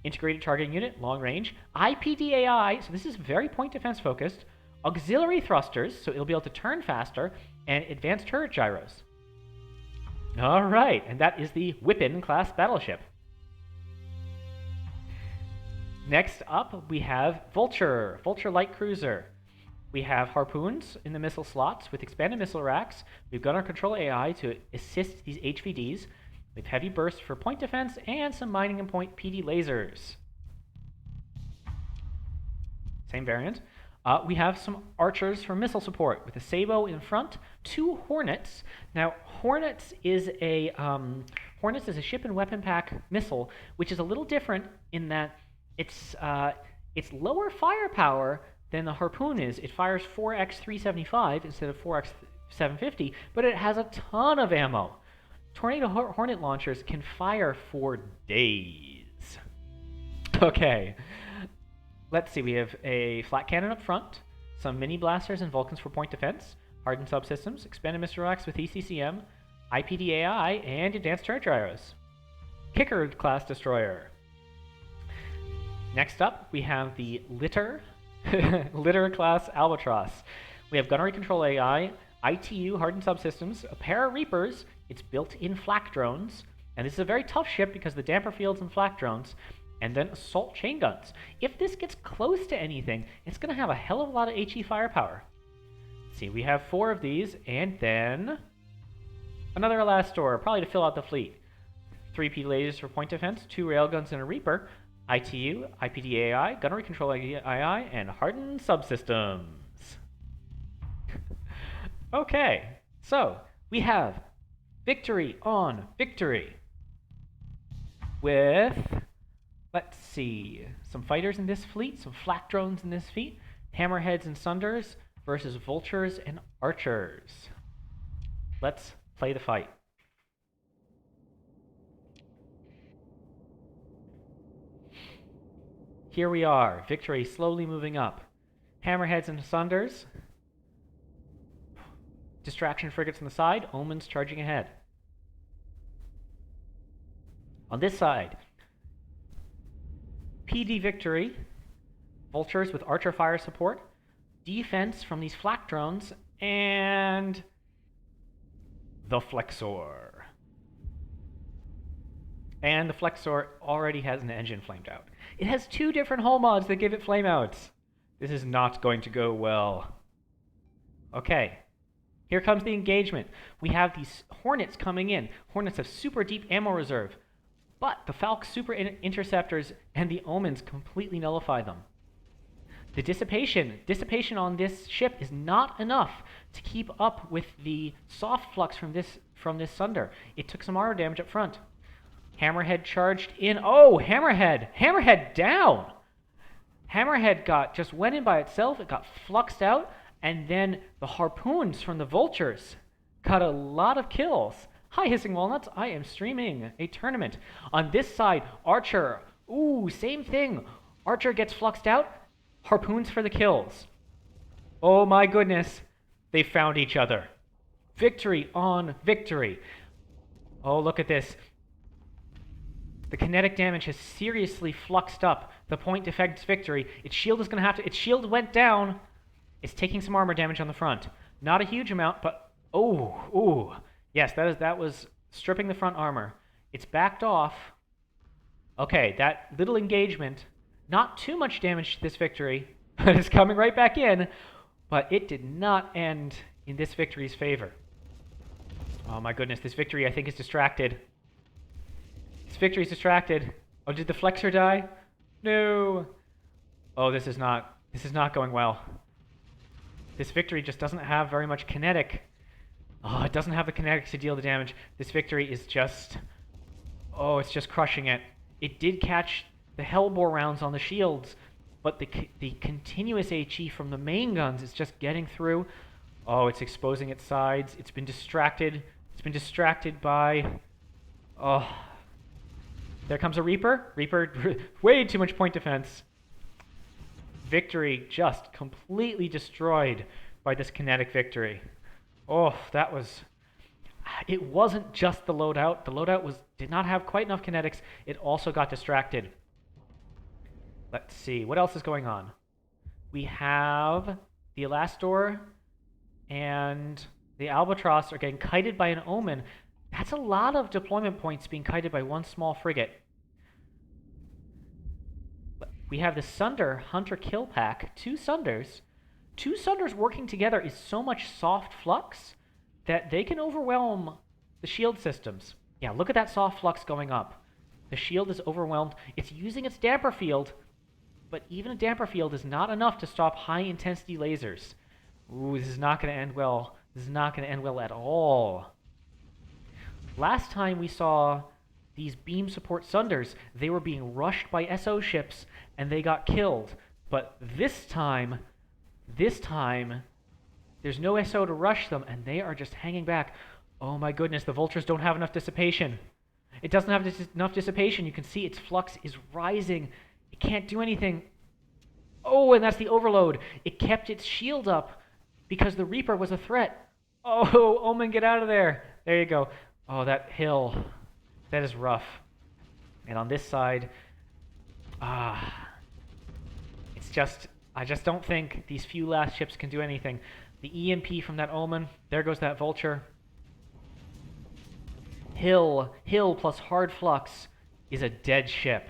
Integrated targeting unit, long range. IPD AI, so this is very point defense focused. Auxiliary thrusters, so it'll be able to turn faster. And advanced turret gyros. All right, and that is the Whippin class battleship. Next up, we have Vulture light cruiser. We have Harpoons in the missile slots with expanded missile racks. We've got our control AI to assist these HVDs. We have heavy bursts for point defense and some mining and point PD lasers. Same variant. We have some archers for missile support with a Sabo in front, 2 Hornets. Now, Hornets is a ship and weapon pack missile, which is a little different in that it's lower firepower than the Harpoon is. It fires 4x 375 instead of 4x 750, but it has a ton of ammo. Tornado Hornet launchers can fire for days. Okay. Let's see, we have a flat cannon up front, some mini blasters and Vulcans for point defense, hardened subsystems, expanded missile racks with ECCM, IPD AI, and advanced turret gyros. Kicker class destroyer. Next up, we have the Litter class Albatross. We have gunnery control AI, ITU hardened subsystems, a pair of Reapers, it's built-in flak drones, and this is a very tough ship because of the damper fields and flak drones, and then assault chain guns. If this gets close to anything, it's going to have a hell of a lot of HE firepower. Let's see, we have 4 of these, and then another Elastor, probably to fill out the fleet. 3 P lasers for point defense, 2 railguns and a Reaper, ITU, IPD AI, gunnery control AI, and hardened subsystems. Okay, so we have victory on victory with, let's see, some fighters in this fleet, some flak drones in this fleet, Hammerheads and Sunders versus Vultures and Archers. Let's play the fight. Here we are, victory slowly moving up. Hammerheads and Sunders. Distraction frigates on the side, Omens charging ahead. On this side, PD victory, Vultures with Archer fire support, defense from these flak drones, and the Flexor. And the Flexor already has an engine flamed out. It has 2 different hull mods that give it flameouts. This is not going to go well. Okay, here comes the engagement. We have these Hornets coming in. Hornets have super deep ammo reserve, but the Falk super interceptors and the Omens completely nullify them. The dissipation on this ship is not enough to keep up with the soft flux from this Sunder. It took some armor damage up front. Hammerhead charged in. Oh, Hammerhead down. Hammerhead just went in by itself. It got fluxed out, and then the Harpoons from the Vultures got a lot of kills. Hi, Hissing Walnuts. I am streaming a tournament. On this side, Archer. Ooh, same thing. Archer gets fluxed out. Harpoons for the kills. Oh my goodness. They found each other. Victory on victory. Oh, look at this. The kinetic damage has seriously fluxed up the point defense victory. Its shield is going to have to... Its shield went down. It's taking some armor damage on the front. Not a huge amount, but... Oh, ooh. Yes, that was stripping the front armor. It's backed off. Okay, that little engagement. Not too much damage to this victory. But it's coming right back in. But it did not end in this victory's favor. Oh my goodness, this victory I think is distracted. This victory is distracted. Oh, did the Flexor die? No. Oh, this is not going well. This victory just doesn't have very much kinetic. Oh, it doesn't have the kinetics to deal the damage. This victory is just... Oh, it's just crushing it. It did catch the Hellbore rounds on the shields, but the continuous HE from the main guns is just getting through. Oh, it's exposing its sides. It's been distracted. It's been distracted by... Oh. There comes a Reaper. Reaper, way too much point defense. Victory just completely destroyed by this kinetic victory. Oh, that was... It wasn't just the loadout. The loadout did not have quite enough kinetics. It also got distracted. Let's see. What else is going on? We have the Elastor and the Albatross are getting kited by an Omen. That's a lot of deployment points being kited by one small frigate. We have the Sunder Hunter Kill Pack. Two Sunders. Two Sunders working together is so much soft flux that they can overwhelm the shield systems. Yeah, look at that soft flux going up. The shield is overwhelmed. It's using its damper field, but even a damper field is not enough to stop high-intensity lasers. Ooh, this is not going to end well. This is not going to end well at all. Last time we saw these beam support Sunders, they were being rushed by SO ships, and they got killed. But this time, there's no SO to rush them, and they are just hanging back. Oh my goodness, the Vultures don't have enough dissipation. It doesn't have enough dissipation. You can see its flux is rising. It can't do anything. Oh, and that's the overload. It kept its shield up because the Reaper was a threat. Oh, Omen, get out of there. There you go. Oh, that hill. That is rough. And on this side, it's just... I just don't think these few last ships can do anything. The EMP from that Omen. There goes that Vulture. Hill plus hard flux is a dead ship.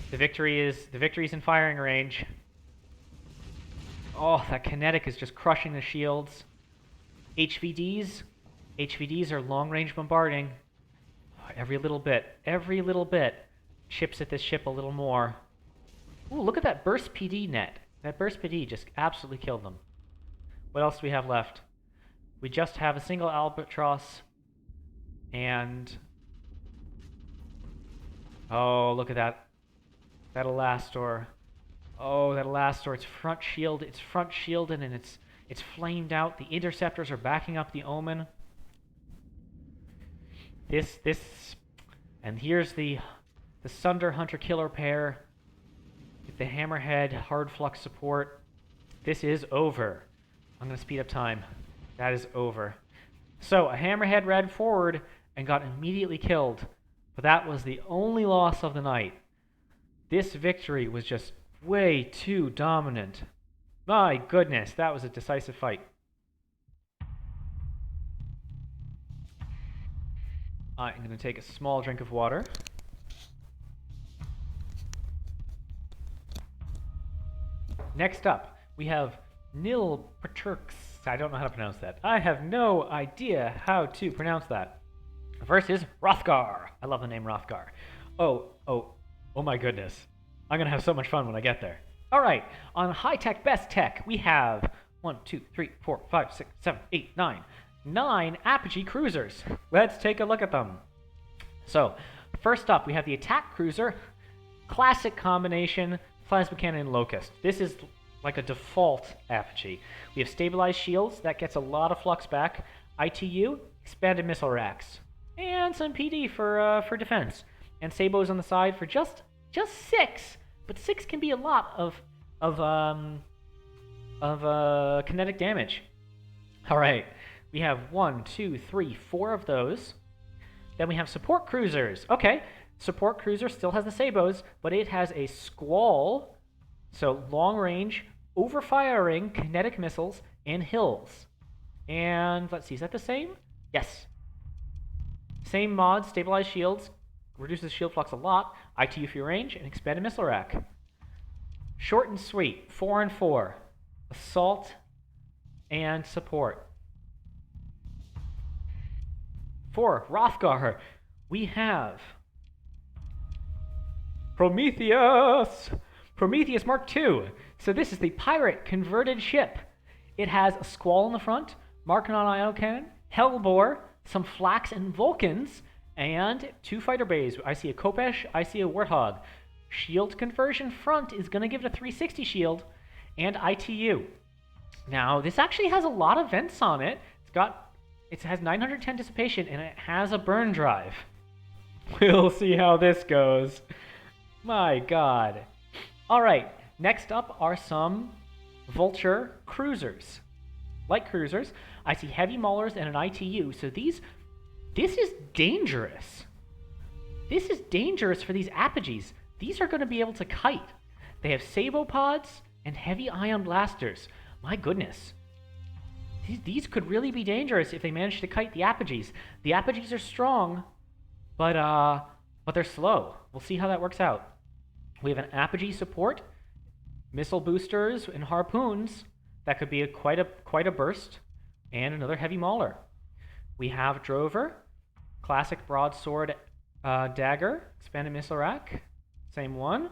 The victory's in firing range. Oh, that kinetic is just crushing the shields. HVDs are long-range bombarding. Every little bit chips at this ship a little more. Ooh, look at that burst PD net. That burst PD just absolutely killed them. What else do we have left? We just have a single Albatross and... Oh, look at that. That Elastor. Oh, that Elastor. It's front shielded and it's flamed out. The interceptors are backing up the Omen. And here's the Sunder Hunter Killer pair with the Hammerhead hard flux support. This is over. I'm going to speed up time. That is over. So a Hammerhead ran forward and got immediately killed, but that was the only loss of the night. This victory was just way too dominant. My goodness, that was a decisive fight. I'm going to take a small drink of water. Next up, we have Nil Paturks. I don't know how to pronounce that. I have no idea how to pronounce that. The first is Hrothgar. I love the name Hrothgar. Oh my goodness. I'm going to have so much fun when I get there. All right, on High Tech, Best Tech, we have 1, 2, 3, 4, 5, 6, 7, 8, 9 Apogee cruisers. Let's take a look at them. So, first up, we have the attack cruiser Classic combination, Plasma Cannon and Locust. This is like a default apogee. We have stabilized shields, that gets a lot of flux back. ITU, expanded missile racks. And some PD for defense. And Sabos on the side for just 6. But 6 can be a lot of kinetic damage. Alright, we have 1, 2, 3, 4 of those. Then we have support cruisers. Okay, support cruiser still has the Sabos, but it has a Squall, so long range, overfiring kinetic missiles and hills. And let's see, is that the same? Yes. Same mod, stabilized shields, reduces shield flux a lot, ITU for your range, and expanded missile rack. Short and sweet, 4 and 4. Assault and support. For Hrothgar, we have Prometheus! Prometheus Mark II. So this is the pirate converted ship. It has a Squall in the front, Markinon IO cannon, Hellbore, some Flax and Vulcans, and 2 fighter bays. I see a Kopesh, I see a Warthog. Shield conversion front is going to give it a 360 shield, and ITU. Now, this actually has a lot of vents on it. It has 910 dissipation, and it has a burn drive. We'll see how this goes. My god. Alright, next up are some Vulture cruisers. Light cruisers. I see heavy maulers and an ITU, so this is dangerous. This is dangerous for these apogees. These are going to be able to kite. They have Sabopods and heavy ion blasters. My goodness. These could really be dangerous if they manage to kite the apogees. The apogees are strong, but they're slow. We'll see how that works out. We have an apogee support, missile boosters, and harpoons. That could be quite a burst, and another heavy mauler. We have Drover, classic broadsword dagger, expanded missile rack, same one,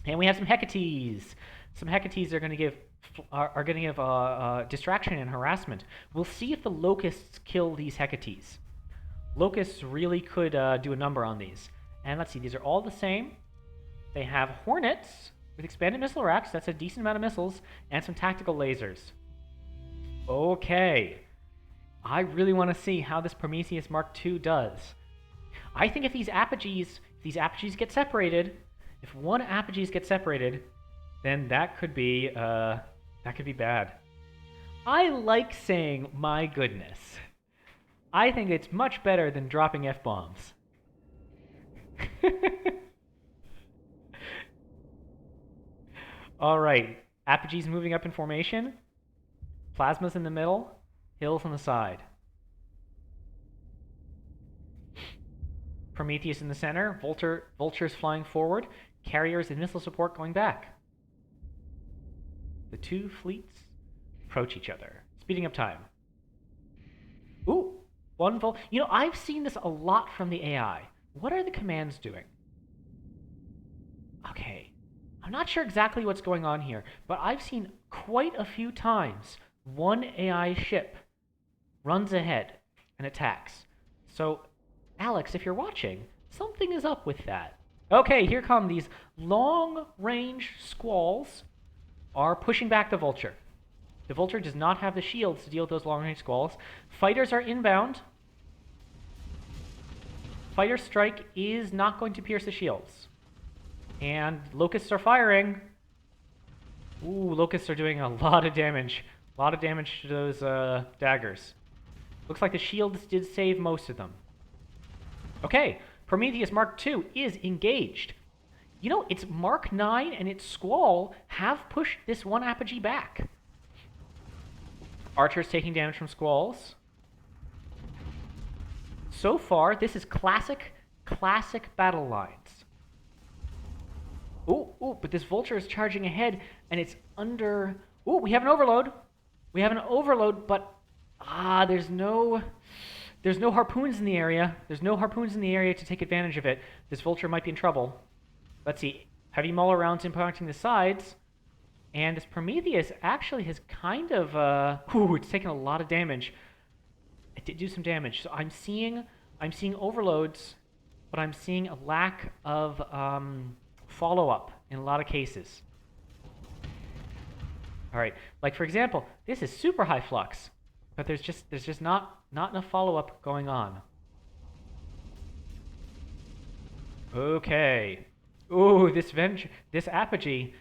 and we have some Hecates. Some Hecates are going to give distraction and harassment. We'll see if the Locusts kill these Hecates. Locusts really could do a number on these. And let's see, these are all the same. They have Hornets with expanded missile racks, that's a decent amount of missiles, and some tactical lasers. Okay. I really want to see how this Prometheus Mark II does. I think if these apogees get separated, if one apogees get separated, then that could be bad. I like saying my goodness. I think it's much better than dropping F-bombs. Alright, apogees moving up in formation. Plasmas in the middle, hills on the side. Prometheus in the center, vultures flying forward, carriers and missile support going back. The two fleets approach each other, speeding up time. Ooh, one volt. You know, I've seen this a lot from the AI. What are the commands doing? Okay, I'm not sure exactly what's going on here, but I've seen quite a few times one AI ship runs ahead and attacks. So, Alex, if you're watching, something is up with that. Okay, here come these long-range squalls are pushing back the Vulture. The Vulture does not have the shields to deal with those long-range squalls. Fighters are inbound. Fighter strike is not going to pierce the shields. And Locusts are firing. Ooh, Locusts are doing a lot of damage. A lot of damage to those daggers. Looks like the shields did save most of them. Okay, Prometheus Mark II is engaged. You know, its Mark IX and its Squall have pushed this one apogee back. Archers taking damage from Squalls. So far, this is classic battle lines. Ooh, but this Vulture is charging ahead, and it's under... Ooh, we have an overload. We have an overload, but... there's no harpoons in the area. There's no harpoons in the area to take advantage of it. This Vulture might be in trouble. Let's see. Heavy mauler rounds impacting the sides. And this Prometheus actually has kind of... it's taken a lot of damage. It did do some damage. So I'm seeing overloads, but I'm seeing a lack of follow-up in a lot of cases. All right, like for example, this is super high flux, but there's just not enough follow-up going on. Okay. Ooh, this apogee,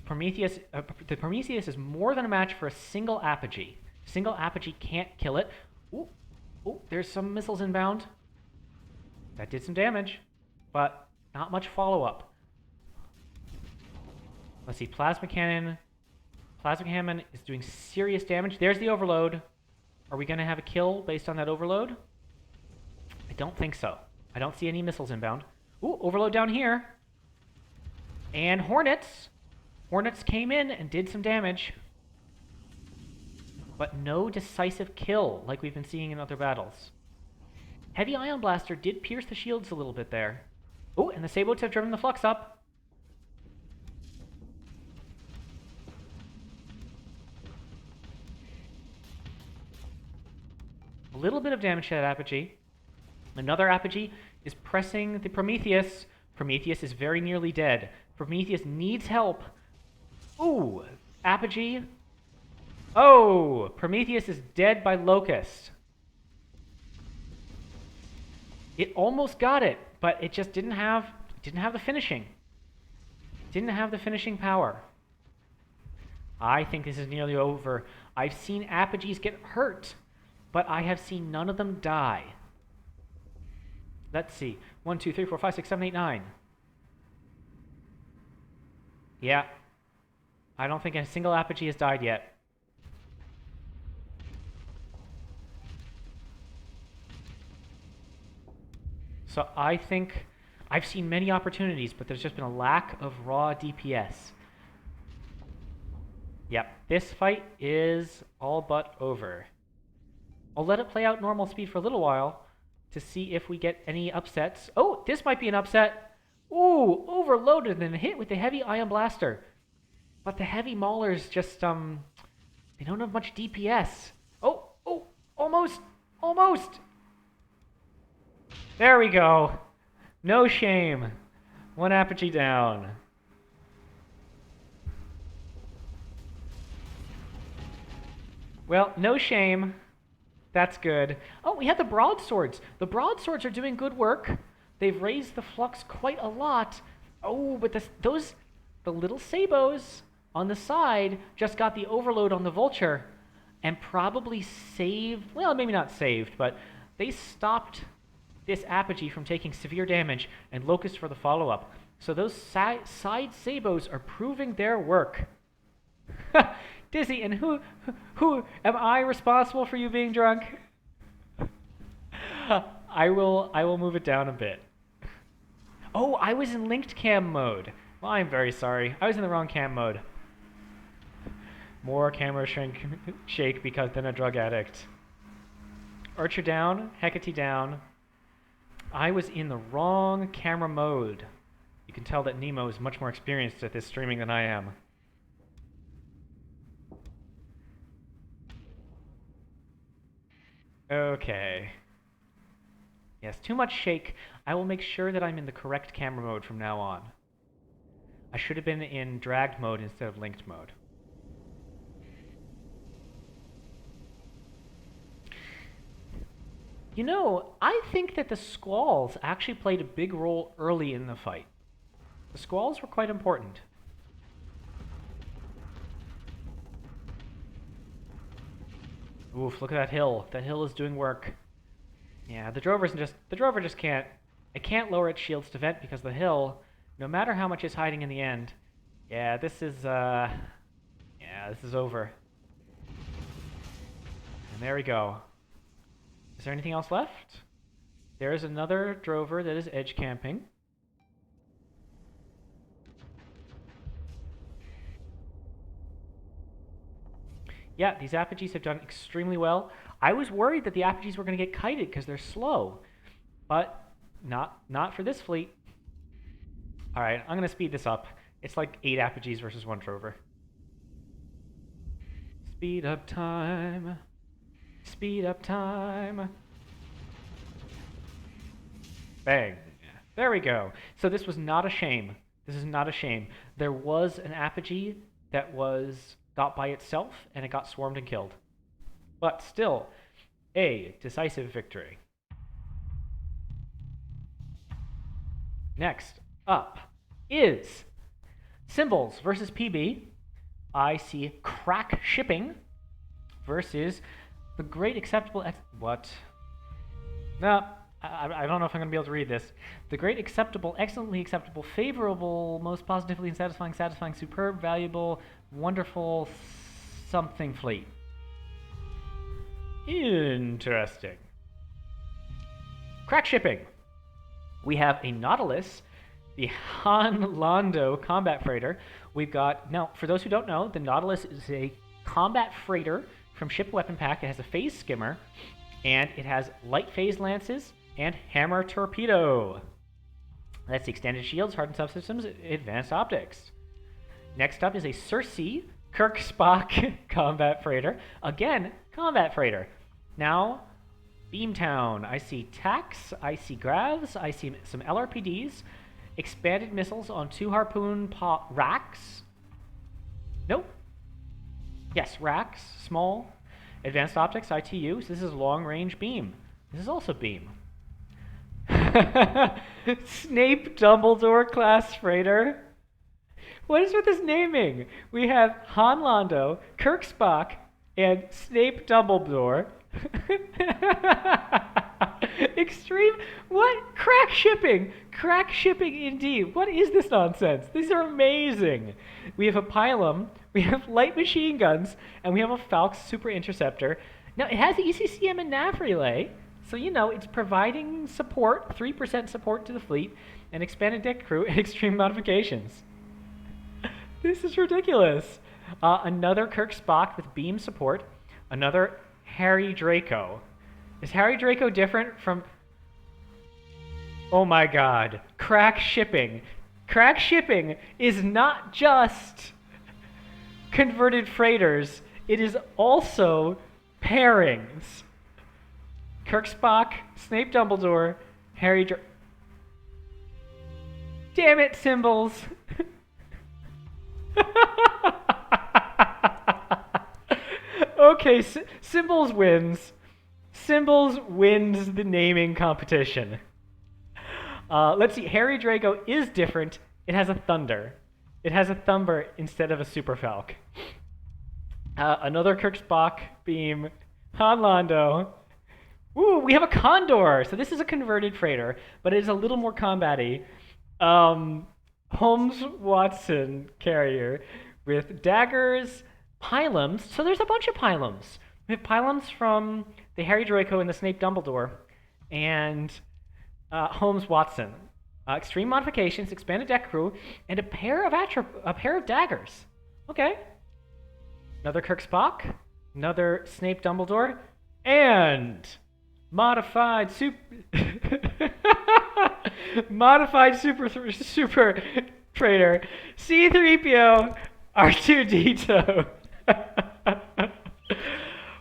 Prometheus, the Prometheus is more than a match for a single apogee. Single apogee can't kill it. Ooh, ooh, there's some missiles inbound. That did some damage, but not much follow-up. Let's see, Plasma Cannon is doing serious damage. There's the overload. Are we going to have a kill based on that overload? I don't think so. I don't see any missiles inbound. Ooh, overload down here. And Hornets. Hornets came in and did some damage. But no decisive kill like we've been seeing in other battles. Heavy Ion Blaster did pierce the shields a little bit there. Oh, and the Sabots have driven the flux up. A little bit of damage to that apogee. Another apogee is pressing the Prometheus. Prometheus is very nearly dead. Prometheus needs help. Ooh, apogee. Oh, Prometheus is dead by Locust. It almost got it, but it just didn't have the finishing. Didn't have the finishing power. I think this is nearly over. I've seen apogees get hurt, but I have seen none of them die. Let's see. 1, 2, 3, 4, 5, 6, 7, 8, 9. Yeah. I don't think a single apogee has died yet. So I think I've seen many opportunities, but there's just been a lack of raw DPS. Yep, this fight is all but over. I'll let it play out normal speed for a little while to see if we get any upsets. Oh, this might be an upset. Ooh, overloaded and hit with the Heavy Ion Blaster. But the Heavy Maulers just, they don't have much DPS. Oh, almost. There we go. No shame. One apogee down. Well, no shame. That's good. Oh, we had the broadswords. The broadswords are doing good work. They've raised the flux quite a lot. Oh, but the little sabos on the side just got the overload on the vulture and probably saved, well, maybe not saved, but they stopped this apogee from taking severe damage and Locust for the follow-up. So those side sabos are proving their work. Dizzy, and who am I responsible for you being drunk? I will move it down a bit. Oh, I was in linked cam mode. Well, I'm very sorry. I was in the wrong cam mode. More camera shake because then a drug addict. Archer down, Hecate down. I was in the wrong camera mode. You can tell that Nemo is much more experienced at this streaming than I am. Okay. Yes, too much shake. I will make sure that I'm in the correct camera mode from now on. I should have been in dragged mode instead of linked mode. You know, I think that the squalls actually played a big role early in the fight. The squalls were quite important. Oof, look at that hill. That hill is doing work. Yeah, the drover just can't. It can't lower its shields to vent because the hill, no matter how much it's hiding in the end. Yeah, this is over. And there we go. Is there anything else left? There is another drover that is edge camping. Yeah, these apogees have done extremely well. I was worried that the apogees were going to get kited because they're slow, but not for this fleet. All right, I'm going to speed this up. It's like 8 apogees versus 1 drover. Speed up time. Speed up time. Bang. There we go. So this was not a shame. This is not a shame. There was an apogee that got by itself, and it got swarmed and killed. But still, a decisive victory. Next up is Symbols versus PB. I see Crack Shipping versus the Great Acceptable... What? No, I don't know if I'm going to be able to read this. The Great Acceptable, Excellently Acceptable, Favorable, Most Positively and Satisfying, Satisfying, Superb, Valuable, Wonderful, Something Fleet. Interesting. Crack Shipping. We have a Nautilus, the Han Londo combat freighter. We've got, now, for those who don't know, the Nautilus is a combat freighter from Ship Weapon Pack. It has a phase skimmer, and it has light phase lances and hammer torpedo. That's the extended shields, hardened subsystems, advanced optics. Next up is a Circe Kirk Spock combat freighter. Again, combat freighter. Now, Beamtown. I see TACs, I see Gravs, I see some LRPDs, expanded missiles on 2 Harpoon racks. Nope. Yes, racks, small. Advanced optics, ITU. So this is long-range beam. This is also beam. Snape Dumbledore class freighter. What is with this naming? We have Han Londo, Kirk Spock, and Snape Dumbledore. Extreme? What? Crack shipping! Crack shipping indeed. What is this nonsense? These are amazing. We have a Pylum, we have light machine guns, and we have a Falx Super Interceptor. Now, it has ECCM and nav relay, so you know, it's providing support, 3% support to the fleet, and expanded deck crew and extreme modifications. This is ridiculous. Another Kirk Spock with beam support, another Harry Draco. Is Harry Draco different from... Oh my god. Crack shipping. Crack shipping is not just converted freighters. It is also pairings. Kirk Spock, Snape Dumbledore, Harry Draco. Damn it, Symbols. Okay, Symbols wins. Symbols wins the naming competition. Let's see. Harry Draco is different. It has a Thunder. It has a Thumber instead of a Super Falc. Another Kirk Spock beam. Han Londo. Ooh, we have a Condor. So this is a converted freighter, but it is a little more combat-y. Holmes Watson carrier with daggers, Pylums. So there's a bunch of Pylums. We have Pylums from the Harry Draco and the Snape Dumbledore, and Holmes Watson. Extreme modifications, expanded deck crew, and a pair of daggers. Okay. Another Kirk Spock, another Snape Dumbledore, and modified super freighter C-3PO R2-D2.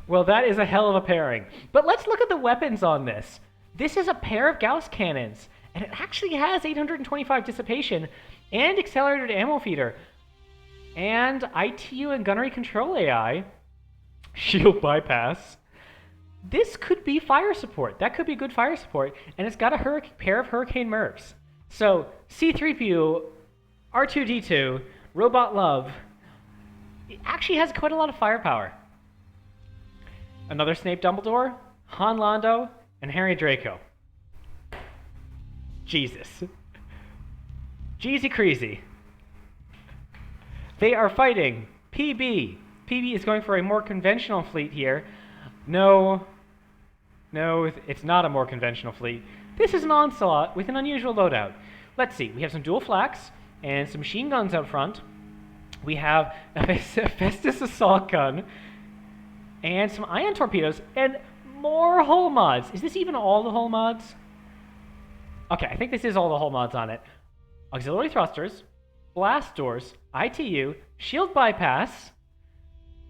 Well, that is a hell of a pairing. But let's look at the weapons on this. This is a pair of Gauss cannons, and it actually has 825 dissipation and accelerated ammo feeder, and ITU and gunnery control AI, shield bypass. This could be fire support. That could be good fire support, and it's got a pair of Hurricane Mercs. So C-3PO, R2-D2, Robot Love, it actually has quite a lot of firepower. Another Snape Dumbledore, Han Londo, and Harry Draco. Jesus. Jeezy Creasy. They are fighting PB. PB is going for a more conventional fleet here. No, it's not a more conventional fleet. This is an Onslaught with an unusual loadout. Let's see. We have some dual flaks and some machine guns out front. We have a Festus assault gun and some ion torpedoes and more hull mods. Is this even all the hull mods? Okay, I think this is all the hull mods on it. Auxiliary thrusters, blast doors, ITU, shield bypass,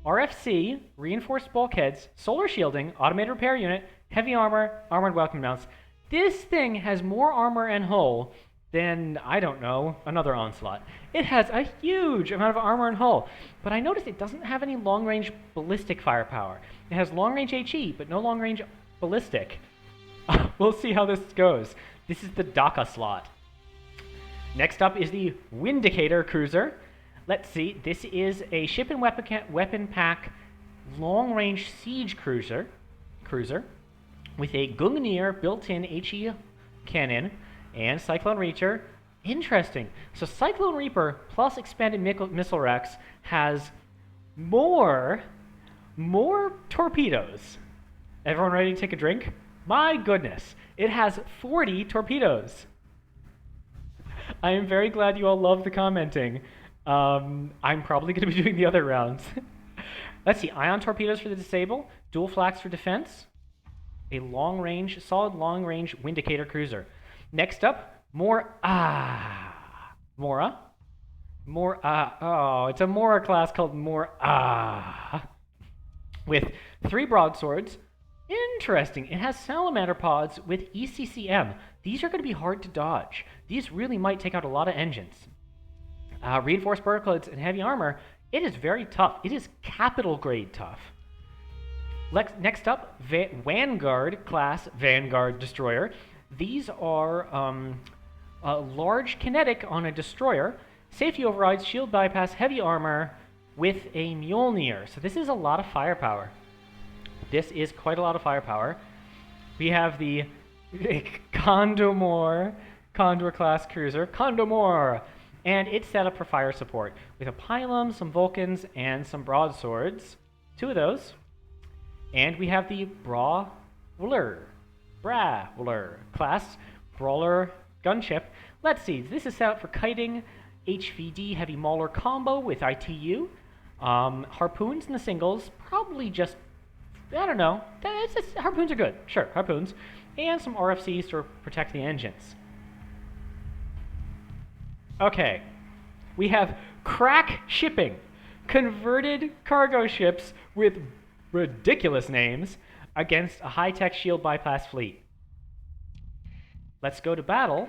RFC, reinforced bulkheads, solar shielding, automated repair unit, heavy armor, armored welcome mounts. This thing has more armor and hull then, I don't know, another onslaught. It has a huge amount of armor and hull, but I noticed it doesn't have any long-range ballistic firepower. It has long-range HE, but no long-range ballistic. We'll see how this goes. This is the Daka slot. Next up is the Windicator cruiser. Let's see, this is a ship and weapon pack long-range siege cruiser with a Gungnir built-in HE cannon and Cyclone Reacher. Interesting. So Cyclone Reaper plus expanded missile racks has more torpedoes. Everyone ready to take a drink? My goodness, it has 40 torpedoes. I am very glad you all love the commenting. I'm probably going to be doing the other rounds. Let's see, ion torpedoes for the disable, dual flax for defense, a solid long-range Windicator cruiser. Next up, Mora. Oh, it's a Mora class called Mora. With 3 broadswords. Interesting. It has salamander pods with ECCM. These are going to be hard to dodge. These really might take out a lot of engines. Reinforced burglets and heavy armor. It is very tough. It is capital grade tough. Next up, Vanguard class Vanguard destroyer. These are a large kinetic on a destroyer, safety overrides, shield bypass, heavy armor with a Mjolnir. So this is a lot of firepower. This is quite a lot of firepower. We have the Condor class cruiser, Condor, and it's set up for fire support with a Pylum, some Vulcans, and some broadswords. 2 of those. And we have the Brawler class brawler gunship. Let's see, this is set up for kiting, HVD heavy mauler combo with ITU, harpoons in the singles, probably just, I don't know, harpoons are good, sure, harpoons, and some RFCs to protect the engines. Okay, we have crack shipping, converted cargo ships with ridiculous names against a high-tech shield bypass fleet. Let's go to battle.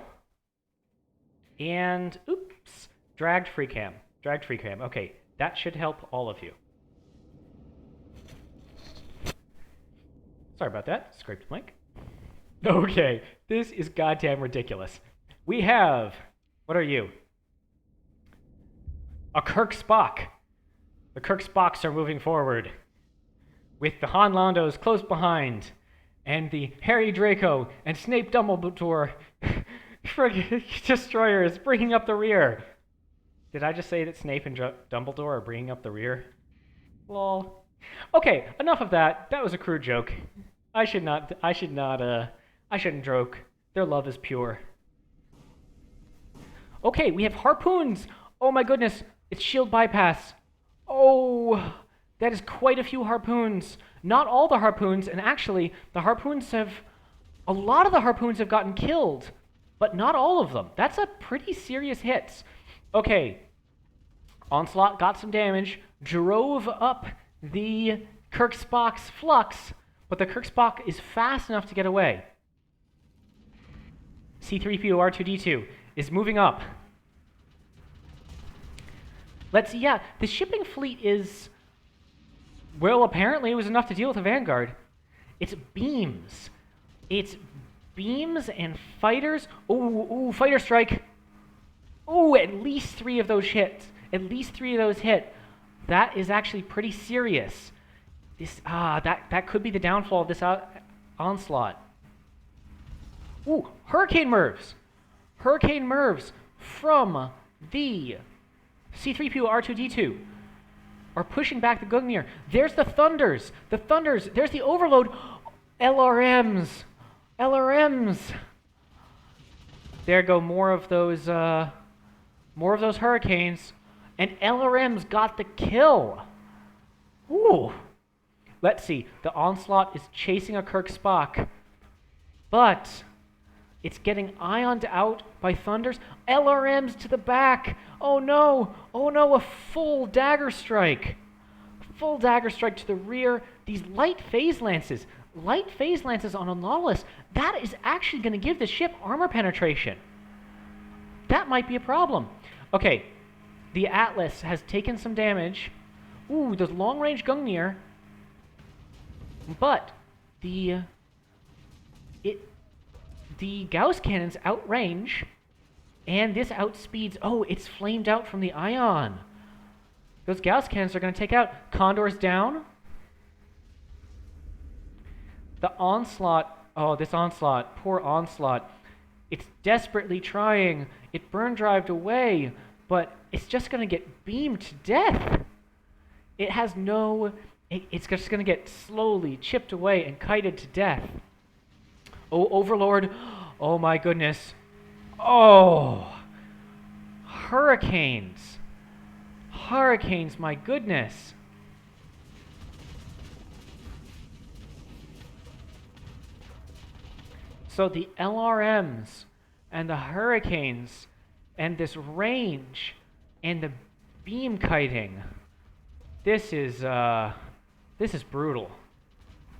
And, oops, dragged free cam. Okay, that should help all of you. Sorry about that, scraped mic. Okay, this is goddamn ridiculous. We have, what are you? A Kirk Spock. The Kirk Spocks are moving forward, with the Han Landos close behind, and the Harry Draco and Snape Dumbledore destroyers bringing up the rear. Did I just say that Snape and Dumbledore are bringing up the rear? Lol. Okay, enough of that. That was a crude joke. I shouldn't joke. Their love is pure. Okay, we have harpoons. Oh my goodness, it's shield bypass. Oh, that is quite a few harpoons. Not all the harpoons, and actually, a lot of the harpoons have gotten killed, but not all of them. That's a pretty serious hit. Okay, Onslaught got some damage, drove up the Kirk Spock's flux, but the Kirk Spock is fast enough to get away. C-3PO R2-D2 is moving up. Let's see, yeah, the shipping fleet is, well, apparently it was enough to deal with a Vanguard. It's beams. It's beams and fighters. Ooh, fighter strike. Ooh, at least 3 of those hits. At least 3 of those hit. That is actually pretty serious. That could be the downfall of this onslaught. Ooh, Hurricane Mervs. Hurricane Mervs from the C-3PO R2-D2 are pushing back the Gungnir. There's the Thunders. There's the Overload. LRMs. There go more of those Hurricanes, and LRMs got the kill. Ooh. Let's see. The Onslaught is chasing a Kirk Spock, but it's getting ioned out by Thunders. LRMs to the back. Oh no, a full dagger strike. Full dagger strike to the rear. These light phase lances on a Nautilus, that is actually going to give the ship armor penetration. That might be a problem. Okay, the Atlas has taken some damage. Ooh, there's long-range Gungnir. But the Gauss cannons outrange, and this outspeeds. Oh, it's flamed out from the ion. Those Gauss cannons are going to take out. Condor's down. The Onslaught. Oh, this Onslaught. Poor Onslaught. It's desperately trying. It burn drived away, but it's just going to get beamed to death. It has no... It's just going to get slowly chipped away and kited to death. Oh, Overlord. Oh, my goodness. Oh. Hurricanes. Hurricanes, my goodness. So the LRMs and the Hurricanes and this range and the beam kiting. This is brutal.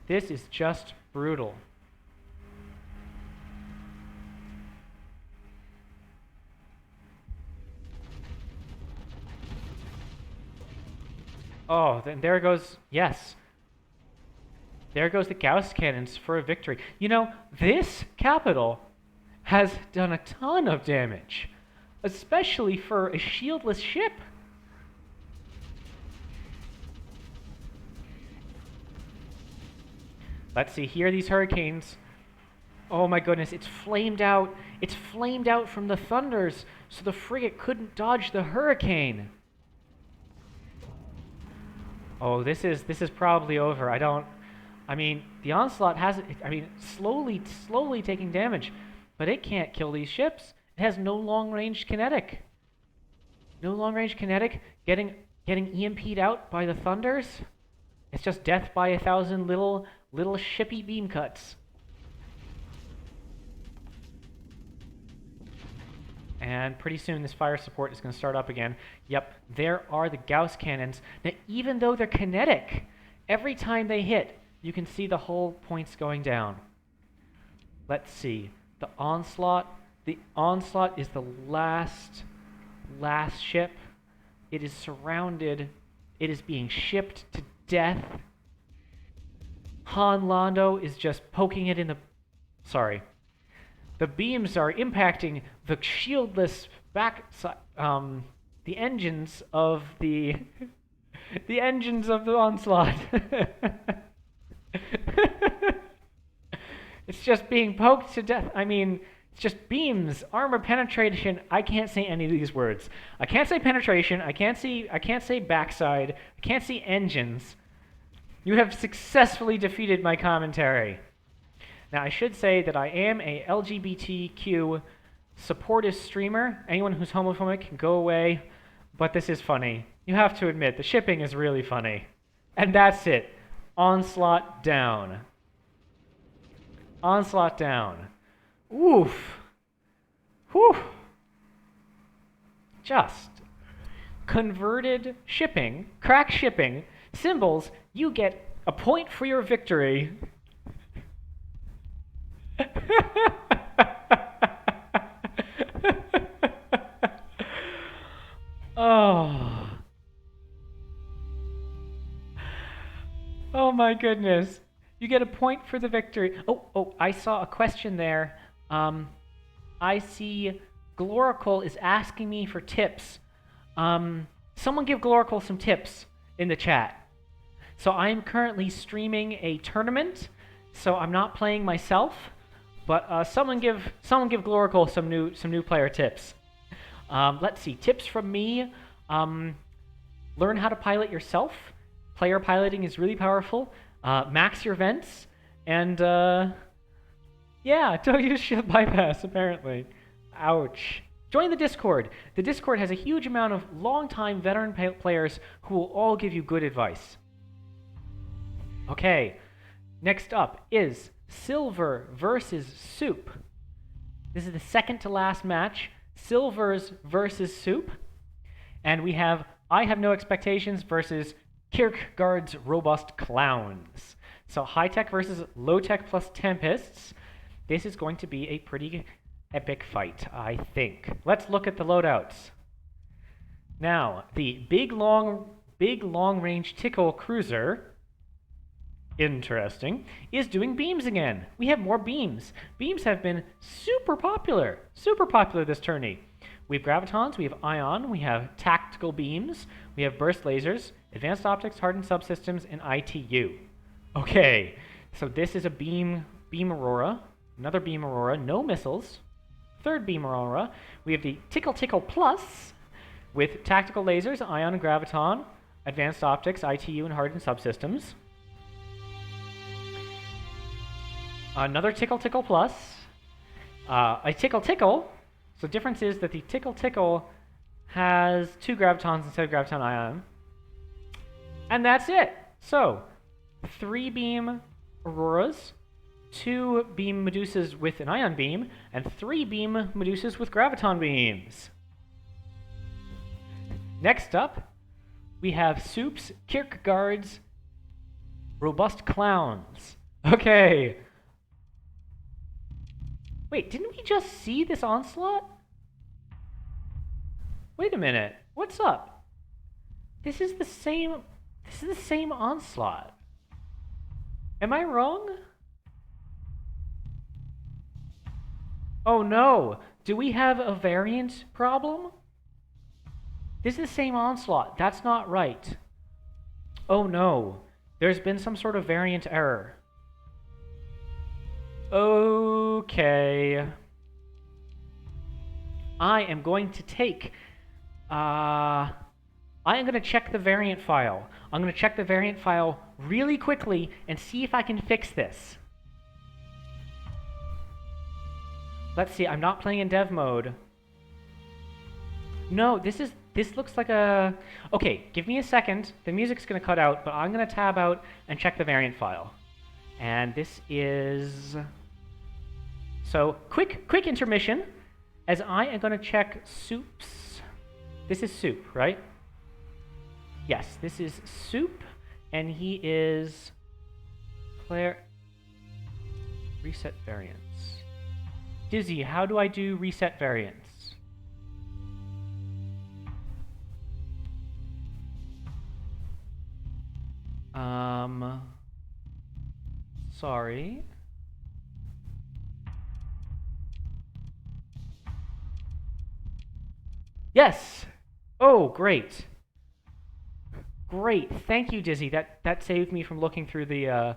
This is just brutal. Oh, then there goes, yes. There goes the Gauss cannons for a victory. You know, this capital has done a ton of damage, especially for a shieldless ship. Let's see, here are these Hurricanes. Oh my goodness, it's flamed out. It's flamed out from the thunders, so the frigate couldn't dodge the Hurricane. Oh, this is probably over. I mean, the Onslaught has, slowly taking damage, but it can't kill these ships. It has no long-range kinetic. No long-range kinetic, getting EMP'd out by the thunders. It's just death by 1,000 little shippy beam cuts. And pretty soon this fire support is going to start up again. Yep, there are the Gauss cannons. Now, even though they're kinetic, every time they hit, you can see the hull points going down. Let's see. The Onslaught. The Onslaught is the last ship. It is surrounded. It is being shipped to death. Han Londo is just poking it in the... Sorry. The beams are impacting the shieldless backside, the engines of the engines of the Onslaught. It's just being poked to death. I mean, it's just beams, armor penetration. I can't say any of these words. I can't say penetration. I can't say backside. I can't see engines. You have successfully defeated my commentary. Now, I should say that I am a LGBTQ supportive streamer. Anyone who's homophobic can go away, but this is funny. You have to admit, the shipping is really funny. And that's it. Onslaught down. Onslaught down. Oof. Whew. Just converted shipping, crack shipping, symbols, you get a point for your victory. Oh. Oh my goodness. You get a point for the victory. Oh, I saw a question there. I see Glorical is asking me for tips. Someone give Glorical some tips in the chat. So I'm currently streaming a tournament, so I'm not playing myself. But someone give Glorical some new player tips. Let's see, tips from me. Learn how to pilot yourself. Player piloting is really powerful. Max your vents, and yeah, don't use shield bypass. Apparently, ouch. Join the Discord. The Discord has a huge amount of long-time veteran players who will all give you good advice. Okay, next up is Silver versus Soup. This is the second to last match. Silvers versus Soup. And we have I Have No Expectations versus Kierkegaard's Robust Clowns. So high tech versus low tech plus Tempests. This is going to be a pretty epic fight, I think. Let's look at the loadouts. Now, the big long-range Tickle cruiser, interesting, is doing beams again. We have more beams. Beams have been super popular this tourney. We have gravitons, we have ion, we have tactical beams, we have burst lasers, advanced optics, hardened subsystems, and ITU. Okay, so this is a beam Aurora, another beam Aurora, no missiles. Third beam Aurora. We have the Tickle Plus with tactical lasers, ion and graviton, advanced optics, ITU, and hardened subsystems. Another Tickle Plus. A Tickle. So the difference is that the Tickle has 2 gravitons instead of graviton ion. And that's it. So 3 beam Auroras, 2 beam Medusas with an ion beam, and 3 beam Medusas with graviton beams. Next up, we have Soups, Kierkegaards, Robust Clowns. Okay. Wait, didn't we just see this onslaught? Wait a minute. What's up? This is the same onslaught. Am I wrong? Oh no. Do we have a variant problem? This is the same onslaught. That's not right. Oh no. There's been some sort of variant error. Okay. I am going to take... I am going to check the variant file. I'm going to check the variant file really quickly and see if I can fix this. Let's see, I'm not playing in dev mode. No, this looks like a... Okay, give me a second. The music's going to cut out, but I'm going to tab out and check the variant file. And this is... So, quick intermission, as I am going to check Soups. This is Soup, right? Yes, this is Soup, and he is... Reset variants. Dizzy, how do I do reset variants? Sorry. Yes! Oh, great. Great. Thank you, Dizzy. That saved me from looking through the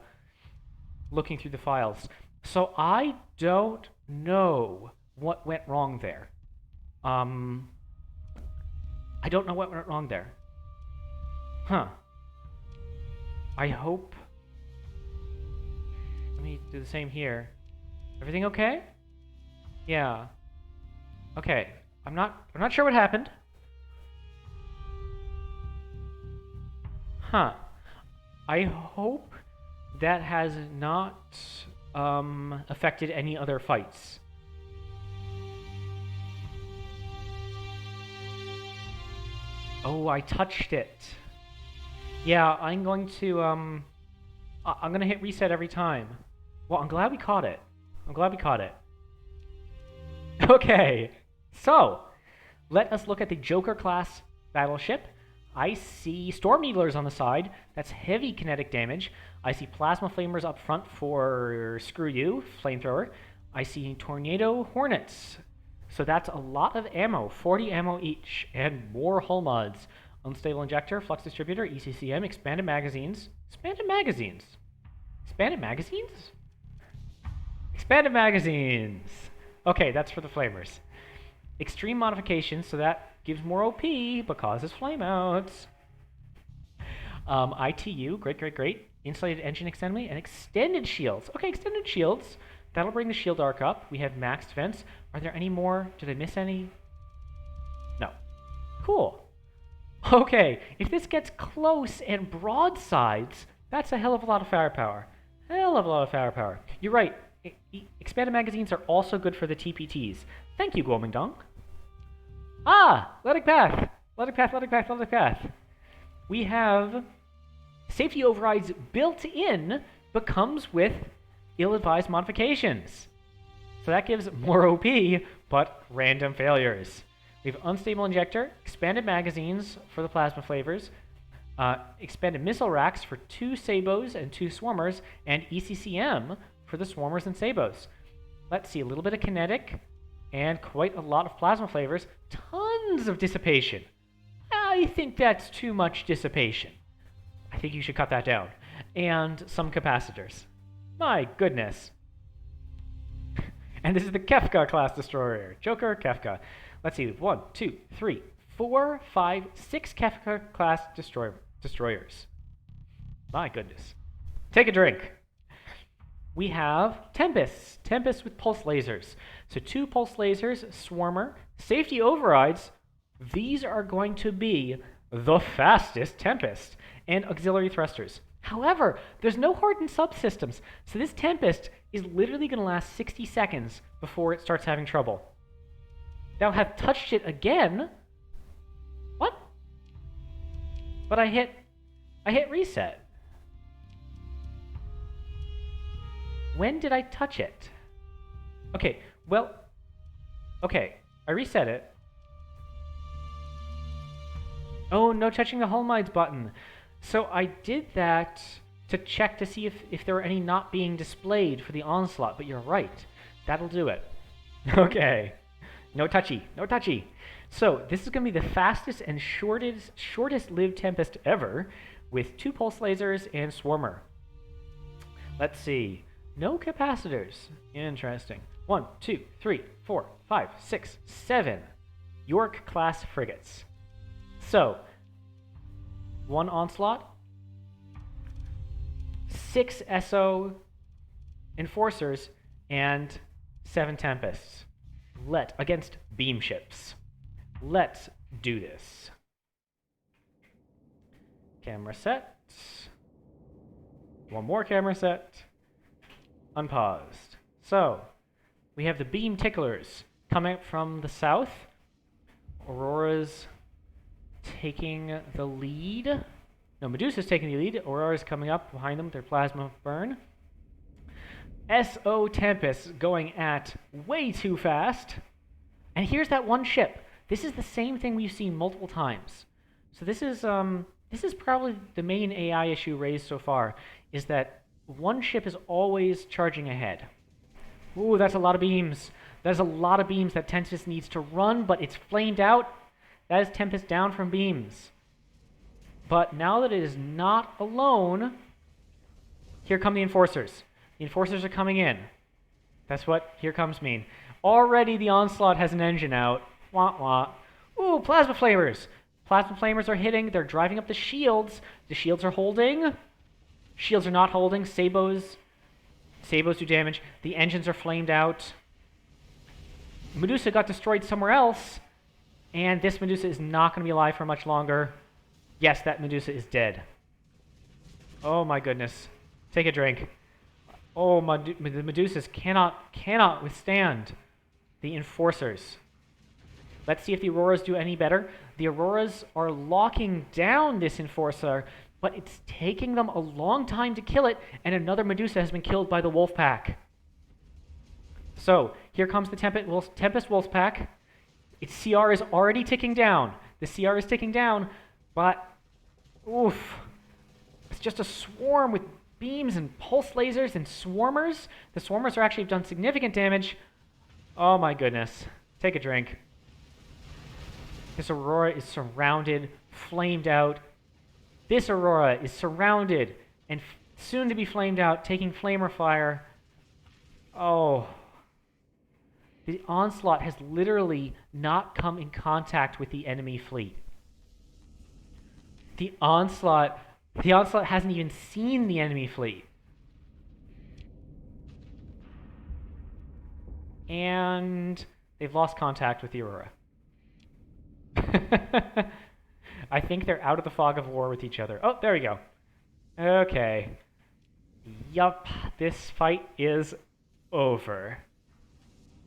files. So I don't know what went wrong there. I don't know what went wrong there. Huh. I hope... Let me do the same here. Everything okay? Yeah. Okay. I'm not sure what happened. Huh. I hope that has not affected any other fights. Oh, I touched it. Yeah, I'm going to hit reset every time. Well, I'm glad we caught it. Okay. So, let us look at the Joker class battleship. I see Storm Needlers on the side. That's heavy kinetic damage. I see Plasma Flamers up front for Screw You, Flamethrower. I see Tornado Hornets. So that's a lot of ammo, 40 ammo each, and more hull mods. Unstable Injector, Flux Distributor, ECCM, Expanded Magazines. Expanded Magazines? Expanded Magazines! Okay, that's for the Flamers. Extreme Modifications, so that gives more OP, but causes flameouts. ITU, great. Insulated Engine Assembly, and Extended Shields. Okay, Extended Shields. That'll bring the shield arc up. We have maxed vents. Are there any more? Did I miss any? No. Cool. Okay, if this gets close and broadsides, that's a hell of a lot of firepower. You're right. Expanded magazines are also good for the TPTs. Thank you, Guomingdong. Ah! Letic Path. We have safety overrides built in, but comes with ill-advised modifications. So that gives more OP, but random failures. We have Unstable Injector, Expanded Magazines for the Plasma Flavors, Expanded Missile Racks for 2 Sabos and 2 Swarmers, and ECCM for the Swarmers and Sabos. Let's see, a little bit of Kinetic, and quite a lot of Plasma Flavors. Tons of Dissipation. I think that's too much Dissipation. I think you should cut that down. And some Capacitors. My goodness. And this is the Kefka class destroyer. Joker, Kefka. Let's see, 1, 2, 3, 4, 5, 6 Kefka class destroyers. My goodness. Take a drink. We have Tempest. Tempest with pulse lasers. So 2 pulse lasers, Swarmer, safety overrides. These are going to be the fastest Tempest. And auxiliary thrusters. However, there's no hardened subsystems, so this Tempest is literally going to last 60 seconds before it starts having trouble. Now have touched it again. What? But I hit reset. When did I touch it? Okay, well, okay, I reset it. Oh, no touching the Holmides button. So I did that to check to see if there were any not being displayed for the onslaught, but you're right. That'll do it. Okay. No touchy, no touchy. So this is going to be the fastest and shortest lived Tempest ever with 2 pulse lasers and Swarmer. Let's see. No capacitors. Interesting. 1, 2, 3, 4, 5, 6, 7 York class frigates. So 1 onslaught, 6 SO enforcers, and 7 tempests. Against beam ships. Let's do this. Camera set. 1 more camera set. Unpaused. So, we have the beam ticklers coming up from the south. Aurora's taking the lead. No, Medusa's taking the lead. Aurora's coming up behind them with their plasma burn. SO Tempest going at way too fast. And here's that 1 ship. This is the same thing we've seen multiple times. So this is probably the main AI issue raised so far, is that 1 ship is always charging ahead. Ooh, that's a lot of beams. That's a lot of beams that Tempest needs to run, but it's flamed out. That is Tempest down from beams. But now that it is not alone, here come the enforcers. The enforcers are coming in. That's what here comes mean. Already the onslaught has an engine out. Wah wah. Ooh, plasma flamers. Plasma flamers are hitting. They're driving up the shields. The shields are holding. Shields are not holding. Sabos do damage. The engines are flamed out. Medusa got destroyed somewhere else. And this Medusa is not going to be alive for much longer. Yes, that Medusa is dead. Oh my goodness. Take a drink. Oh, the Medusas cannot withstand the enforcers. Let's see if the Auroras do any better. The Auroras are locking down this enforcer, but it's taking them a long time to kill it, and another Medusa has been killed by the wolf pack. So, here comes the Tempest wolf pack. Its CR is already ticking down. The CR is ticking down, but oof. It's just a swarm with beams and pulse lasers and swarmers. The swarmers are actually done significant damage. Oh my goodness. Take a drink. This Aurora is surrounded, flamed out. This Aurora is surrounded and soon to be flamed out, taking flamer fire. Oh. The onslaught has literally not come in contact with the enemy fleet. The onslaught hasn't even seen the enemy fleet. And they've lost contact with the Aurora. I think they're out of the fog of war with each other. Oh, there we go. Okay. Yup, this fight is over.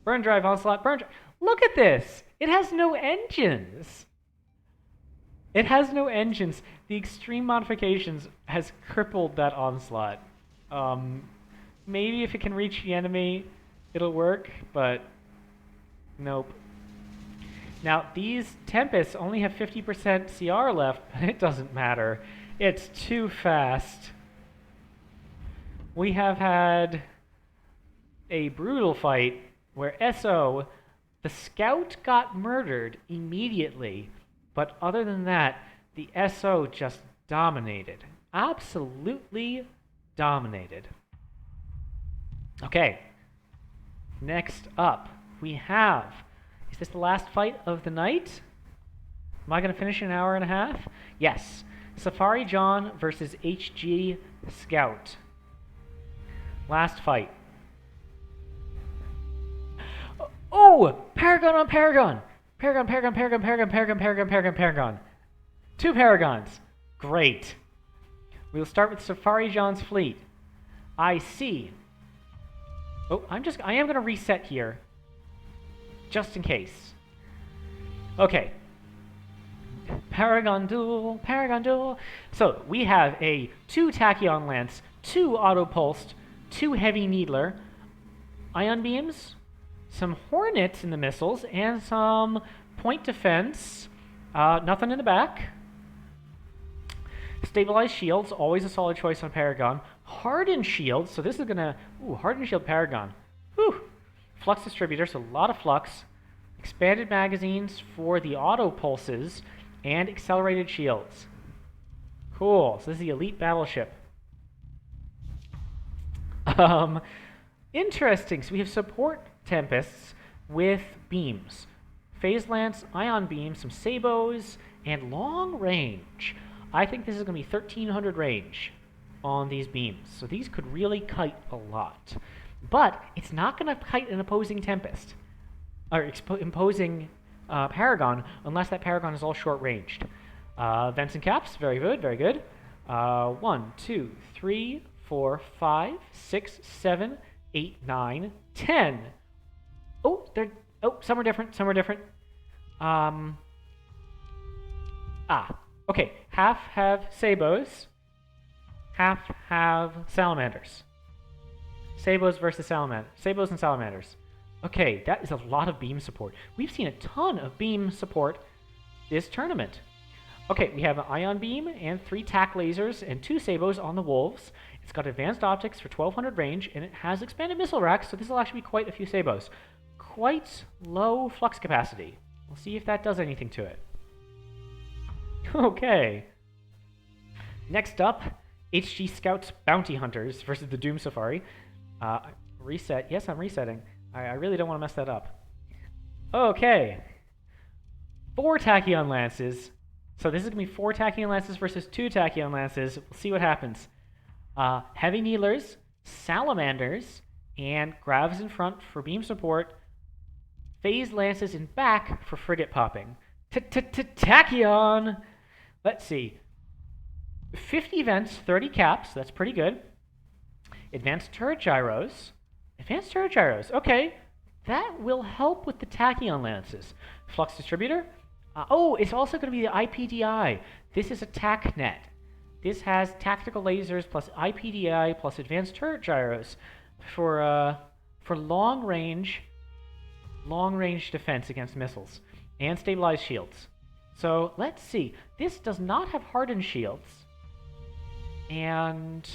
Burn drive onslaught, burn drive. Look at this! It has no engines! It has no engines. The extreme modifications has crippled that onslaught. Maybe if it can reach the enemy, it'll work, but nope. Now, these Tempests only have 50% CR left, but it doesn't matter. It's too fast. We have had a brutal fight where SO, the scout got murdered immediately, but other than that, the SO just dominated. Absolutely dominated. Okay, next up, we have... Is this the last fight of the night? Am I going to finish in an hour and a half? Yes. Safari John versus HG Scout. Last fight. Oh! Paragon on Paragon! Paragon, Paragon, Paragon, Paragon, Paragon, Paragon, Paragon, Paragon. 2 Paragons. Great. We'll start with Safari John's fleet. I see. Oh, I am going to reset here. Just in case. Okay. Paragon duel, Paragon duel. So we have a 2 Tachyon Lance, 2 Auto Pulsed, 2 Heavy Needler, Ion Beams, some Hornets in the missiles, and some Point Defense. Nothing in the back. Stabilized Shields, always a solid choice on Paragon. Hardened Shields, so this is gonna... Ooh, Hardened Shield Paragon. Whew. Flux Distributor, so a lot of flux. Expanded magazines for the auto pulses, and accelerated shields. Cool, so this is the elite battleship. Interesting, so we have support Tempests with beams. Phase Lance, Ion Beam, some Sabos, and long range. I think this is going to be 1300 range on these beams, so these could really kite a lot. But it's not going to kite an opposing Tempest, or imposing Paragon, unless that Paragon is all short-ranged. Vents and caps, very good, very good. 1, 2, 3, 4, 5, 6, 7, 8, 9, 10. Oh, some are different, some are different. Okay, half have Sabos, half have Salamanders. Sabos versus Salamanders. Sabos and Salamanders. Okay, that is a lot of beam support. We've seen a ton of beam support this tournament. Okay, we have an Ion Beam and 3 TAC lasers and 2 Sabos on the Wolves. It's got advanced optics for 1200 range, and it has expanded missile racks, so this will actually be quite a few Sabos. Quite low flux capacity. We'll see if that does anything to it. Okay. Next up, HG Scouts Bounty Hunters versus the Doom Safari. Reset. Yes, I'm resetting. I really don't want to mess that up. Okay. 4 Tachyon Lances. So this is going to be 4 Tachyon Lances versus 2 Tachyon Lances. We'll see what happens. Heavy Needlers, Salamanders, and Gravs in front for beam support. Phase Lances in back for frigate popping. Tachyon! Let's see. 50 vents, 30 caps. That's pretty good. Advanced turret gyros. Advanced turret gyros. Okay. That will help with the Tachyon Lances. Flux distributor. Oh, it's also going to be the IPDI. This is a TACnet. This has tactical lasers plus IPDI plus advanced turret gyros for long range defense against missiles and stabilized shields. So let's see. This does not have hardened shields, and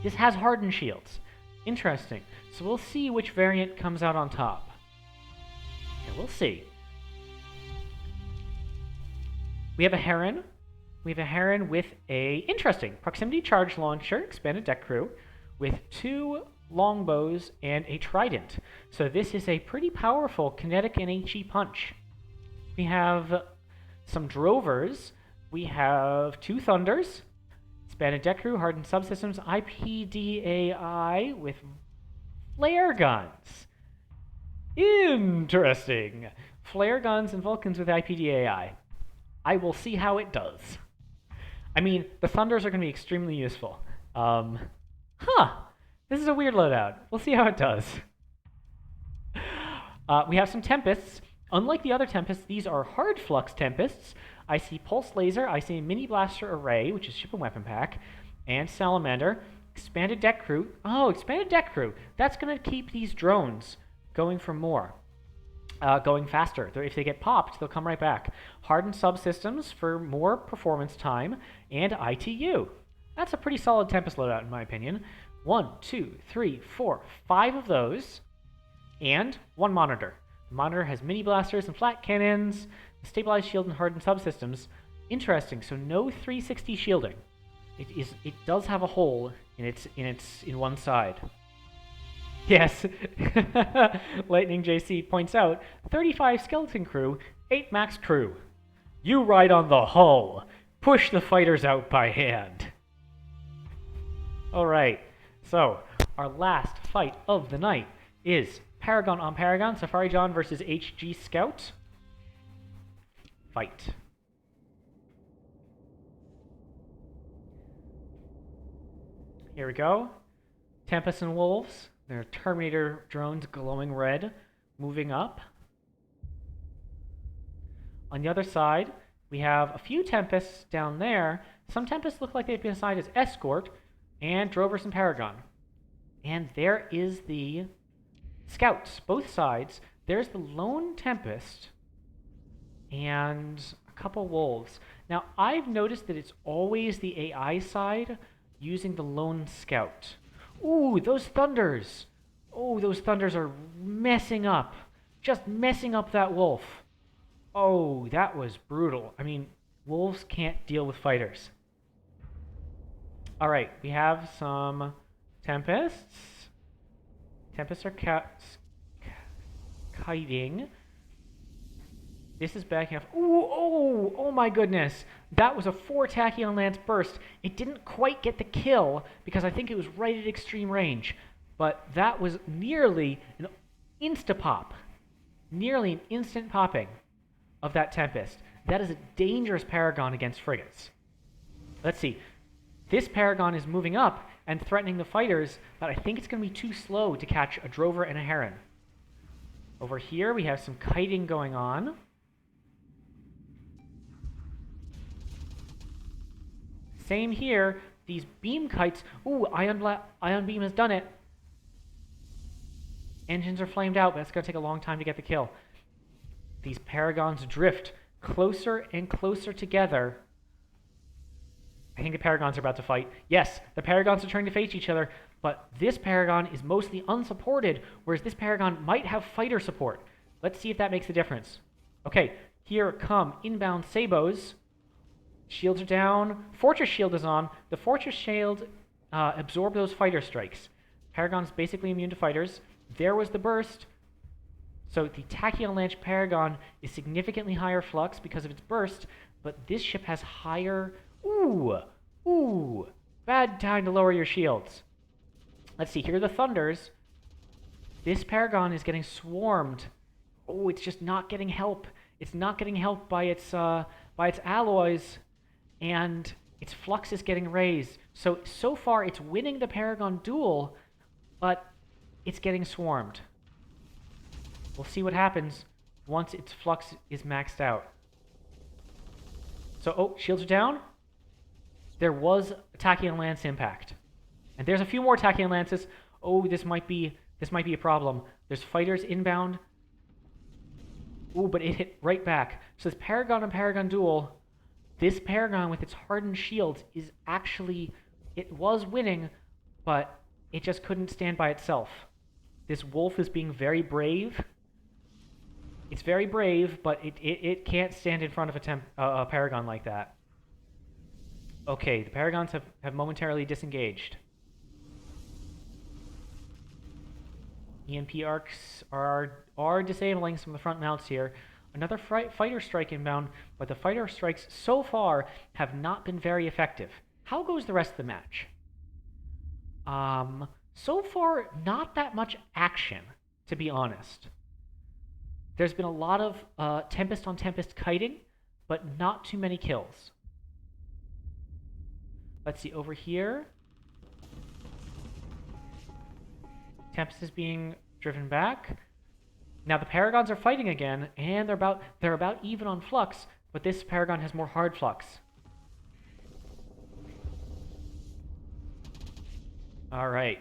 this has hardened shields. Interesting. So we'll see which variant comes out on top. Okay, we'll see. We have a Heron. We have a Heron with a interesting proximity charge launcher, expanded deck crew, with 2 longbows and a trident. So this is a pretty powerful kinetic and HE punch. We have some drovers. We have 2 thunders, expanded deck crew, hardened subsystems, IPDAI with flare guns. Interesting. Flare guns and Vulcans with IPDAI. I will see how it does. I mean, the thunders are going to be extremely useful. This is a weird loadout. We'll see how it does. We have some Tempests. Unlike the other Tempests, these are hard flux Tempests. I see Pulse Laser, I see Mini Blaster Array, which is Ship and Weapon Pack, and Salamander. Expanded deck crew. Oh, expanded deck crew. That's going to keep these drones going for more. Going faster. If they get popped, they'll come right back. Hardened subsystems for more performance time, and ITU. That's a pretty solid Tempest loadout, in my opinion. 1, 2, 3, 4, 5 of those, and 1 monitor. The monitor has mini blasters and flat cannons, stabilized shield and hardened subsystems. Interesting. So no 360 shielding. It does have a hole in one side. Yes. Lightning JC points out 35 skeleton crew, 8 max crew. You ride on the hull. Push the fighters out by hand. All right. So our last fight of the night is Paragon on Paragon, Safari John versus HG Scout. Fight. Here we go. Tempest and Wolves. Their Terminator drones glowing red, moving up. On the other side, we have a few Tempests down there. Some Tempests look like they've been assigned as escort, and Drovers and Paragon. And there is the Scouts, both sides. There's the lone Tempest and a couple Wolves. Now, I've noticed that it's always the AI side using the lone Scout. Ooh, those Thunders! Oh, those Thunders are messing up. Just messing up that Wolf. Oh, that was brutal. I mean, Wolves can't deal with fighters. Alright, we have some Tempests. Tempests are kiting. This is backing up. Ooh, oh my goodness. That was a 4 Tachyon Lance burst. It didn't quite get the kill because I think it was right at extreme range. But that was nearly an insta-pop. Nearly an instant popping of that Tempest. That is a dangerous Paragon against frigates. Let's see. This Paragon is moving up and threatening the fighters, but I think it's going to be too slow to catch a Drover and a Heron. Over here we have some kiting going on. Same here. These beam kites. Ooh, Ion Beam has done it. Engines are flamed out, but it's going to take a long time to get the kill. These Paragons drift closer and closer together. I think the Paragons are about to fight. Yes, the Paragons are trying to face each other, but this Paragon is mostly unsupported, whereas this Paragon might have fighter support. Let's see if that makes a difference. Okay, here come inbound Sabos. Shields are down. Fortress Shield is on. The Fortress Shield absorbed those fighter strikes. Paragon's basically immune to fighters. There was the burst. So the Tachyon Lance Paragon is significantly higher flux because of its burst, but this ship has higher... Ooh, bad time to lower your shields. Let's see, here are the Thunders. This Paragon is getting swarmed. Oh, it's just not getting help. It's not getting help by its alloys, and its flux is getting raised. So far, it's winning the Paragon duel, but it's getting swarmed. We'll see what happens once its flux is maxed out. So, oh, shields are down. There was a Tachyon Lance impact. And there's a few more Tachyon Lances. Oh, this might be a problem. There's fighters inbound. Ooh, but it hit right back. So this Paragon and Paragon duel, this Paragon with its hardened shields is actually, it was winning, but it just couldn't stand by itself. This Wolf is being very brave. It's very brave, but it can't stand in front of a Paragon like that. Okay, the Paragons have momentarily disengaged. EMP arcs are disabling some of the front mounts here. Another fighter strike inbound, but the fighter strikes so far have not been very effective. How goes the rest of the match? So far, not that much action, to be honest. There's been a lot of Tempest on Tempest kiting, but not too many kills. Let's see, over here. Tempest is being driven back. Now the Paragons are fighting again, and they're about even on flux, but this Paragon has more hard flux. All right.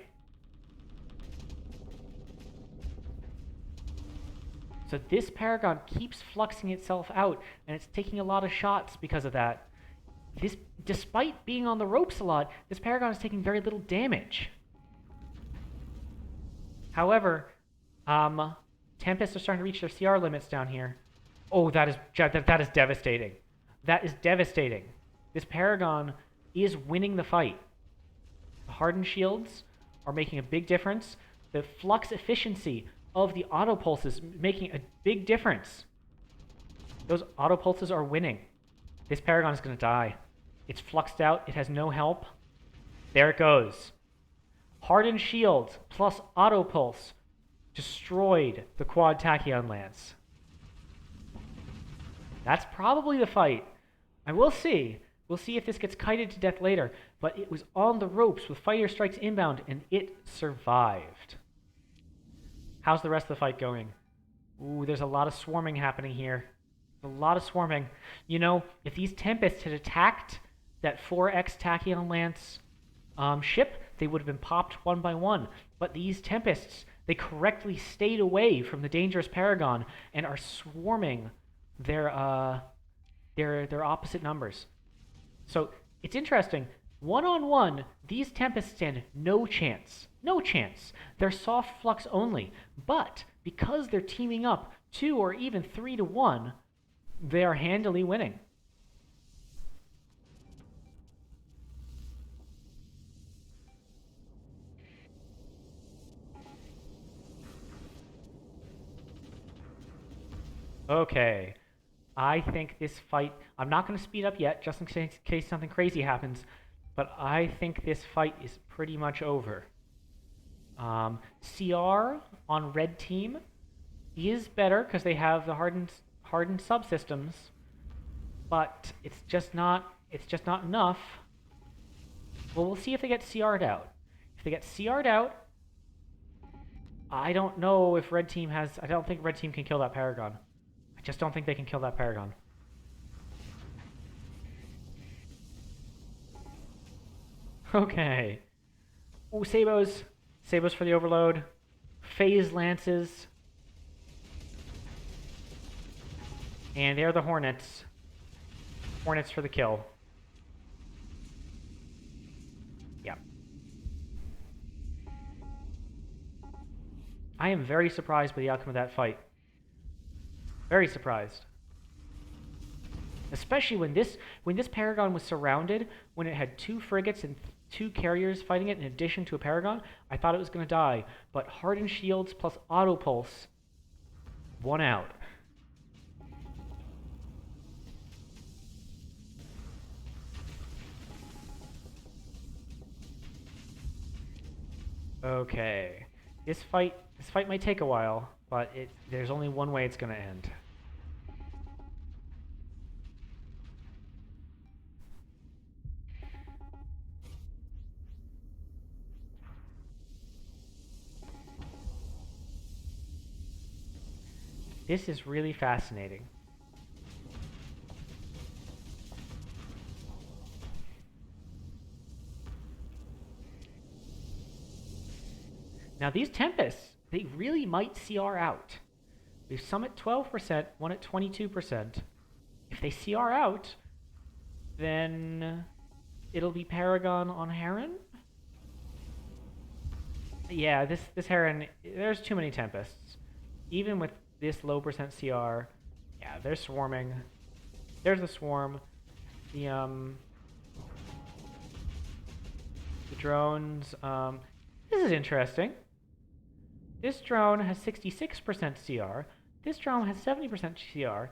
So this Paragon keeps fluxing itself out, and it's taking a lot of shots because of that. This, despite being on the ropes a lot, this Paragon is taking very little damage. However, Tempest are starting to reach their CR limits down here. Oh, that is devastating. That is devastating. This Paragon is winning the fight. The hardened shields are making a big difference. The flux efficiency of the auto pulses making a big difference. Those auto pulses are winning. This Paragon is going to die. It's fluxed out. It has no help. There it goes. Hardened shields plus auto pulse destroyed the quad tachyon lance. That's probably the fight. And we'll see. We'll see if this gets kited to death later. But it was on the ropes with fighter strikes inbound, and it survived. How's the rest of the fight going? Ooh, there's a lot of swarming happening here. A lot of swarming. You know, if these Tempests had attacked that 4X Tachyon Lance ship, they would have been popped one by one. But these Tempests, they correctly stayed away from the dangerous Paragon and are swarming their opposite numbers. So it's interesting. One-on-one, these Tempests stand no chance. No chance. They're soft flux only. But because they're teaming up 2 or even 3 to 1, they are handily winning. Okay. I think this fight... I'm not going to speed up yet, just in case something crazy happens. But I think this fight is pretty much over. CR on red team is better because they have the hardened subsystems, but it's just not enough. Well, we'll see if they get CR'd out. If they get CR'd out, I don't know if red team has... I don't think red team can kill that Paragon. I just don't think they can kill that Paragon. Okay. Ooh, Sabos. Sabos for the overload. Phase Lances. And they're the Hornets. Hornets for the kill. Yeah. I am very surprised by the outcome of that fight. Very surprised. Especially when this Paragon was surrounded, when it had 2 frigates and 2 carriers fighting it in addition to a Paragon, I thought it was going to die. But hardened shields plus auto pulse won out. Okay. This fight might take a while, but there's only one way it's going to end. This is really fascinating. Now these Tempests, they really might CR out. We have some at 12%, one at 22%. If they CR out, then it'll be Paragon on Heron? Yeah, this Heron, there's too many Tempests. Even with this low percent CR, yeah, they're swarming. There's the swarm. The drones, this is interesting. This drone has 66% CR, this drone has 70% CR,